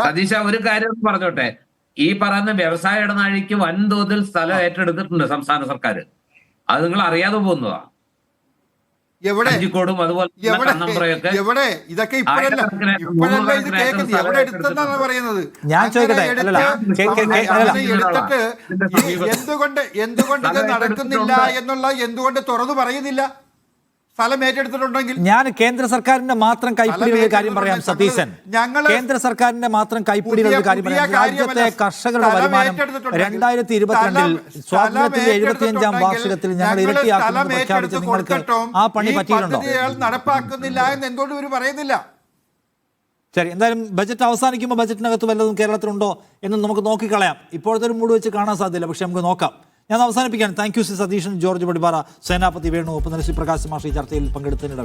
സതീശ, ഒരു കാര്യം പറഞ്ഞോട്ടെ, ഈ പറയുന്ന വ്യവസായ ഇടനാഴിക്ക് വൻതോതിൽ സ്ഥലം ഏറ്റെടുത്തിട്ടുണ്ട് സംസ്ഥാന സർക്കാർ. അത് നിങ്ങൾ അറിയാതെ പോകുന്നതാ. അഞ്ചിക്കോടും അതുപോലെ ഇതൊക്കെ ഞാൻ ചോദിക്കട്ടെ, എന്തുകൊണ്ട് ഇത് നടക്കുന്നില്ല എന്തുകൊണ്ട് തുറന്നു പറയുന്നില്ല? സ്ഥലം ഏറ്റെടുത്തിട്ടുണ്ടെങ്കിൽ ഞാൻ കേന്ദ്ര സർക്കാരിന്റെ മാത്രം കൈപ്പിടിയുടെ കാര്യം പറയാം സതീശൻ. കേന്ദ്ര സർക്കാരിന്റെ മാത്രം കൈപ്പിടിയുടെ കാര്യം പറയാം. രാജ്യത്തെ കർഷകരുടെ വരുമാനം 2022 സ്വാതന്ത്ര്യത്തിന്റെ 75ാം വാർഷികത്തിൽ ഞങ്ങൾ ഇരട്ടിയാക്കുമെന്ന് പ്രഖ്യാപിച്ച നിങ്ങൾക്ക് ആ പണി പറ്റിയിട്ടുണ്ടോ? നടപ്പാക്കുന്നില്ല എന്ന് എന്തുകൊണ്ട് ഇവർ പറയുന്നില്ല? ശരി, എന്തായാലും ബജറ്റ് അവസാനിക്കുമ്പോൾ ബജറ്റിനകത്ത് വല്ലതും കേരളത്തിലുണ്ടോ എന്ന് നമുക്ക് നോക്കിക്കളയാം. ഇപ്പോഴത്തെ ഒരു മൂഡ് വെച്ച് കാണാൻ സാധ്യതയില്ല, പക്ഷെ നമുക്ക് നോക്കാം. ഞാൻ അവസാനിപ്പിക്കാൻ thank you Satheesan, George Padippara, Senapathi Venu, ഒപ്പം തന്നെ പ്രകാശ് മാഷി ചർച്ചയിൽ പങ്കെടുത്തതിനിടെ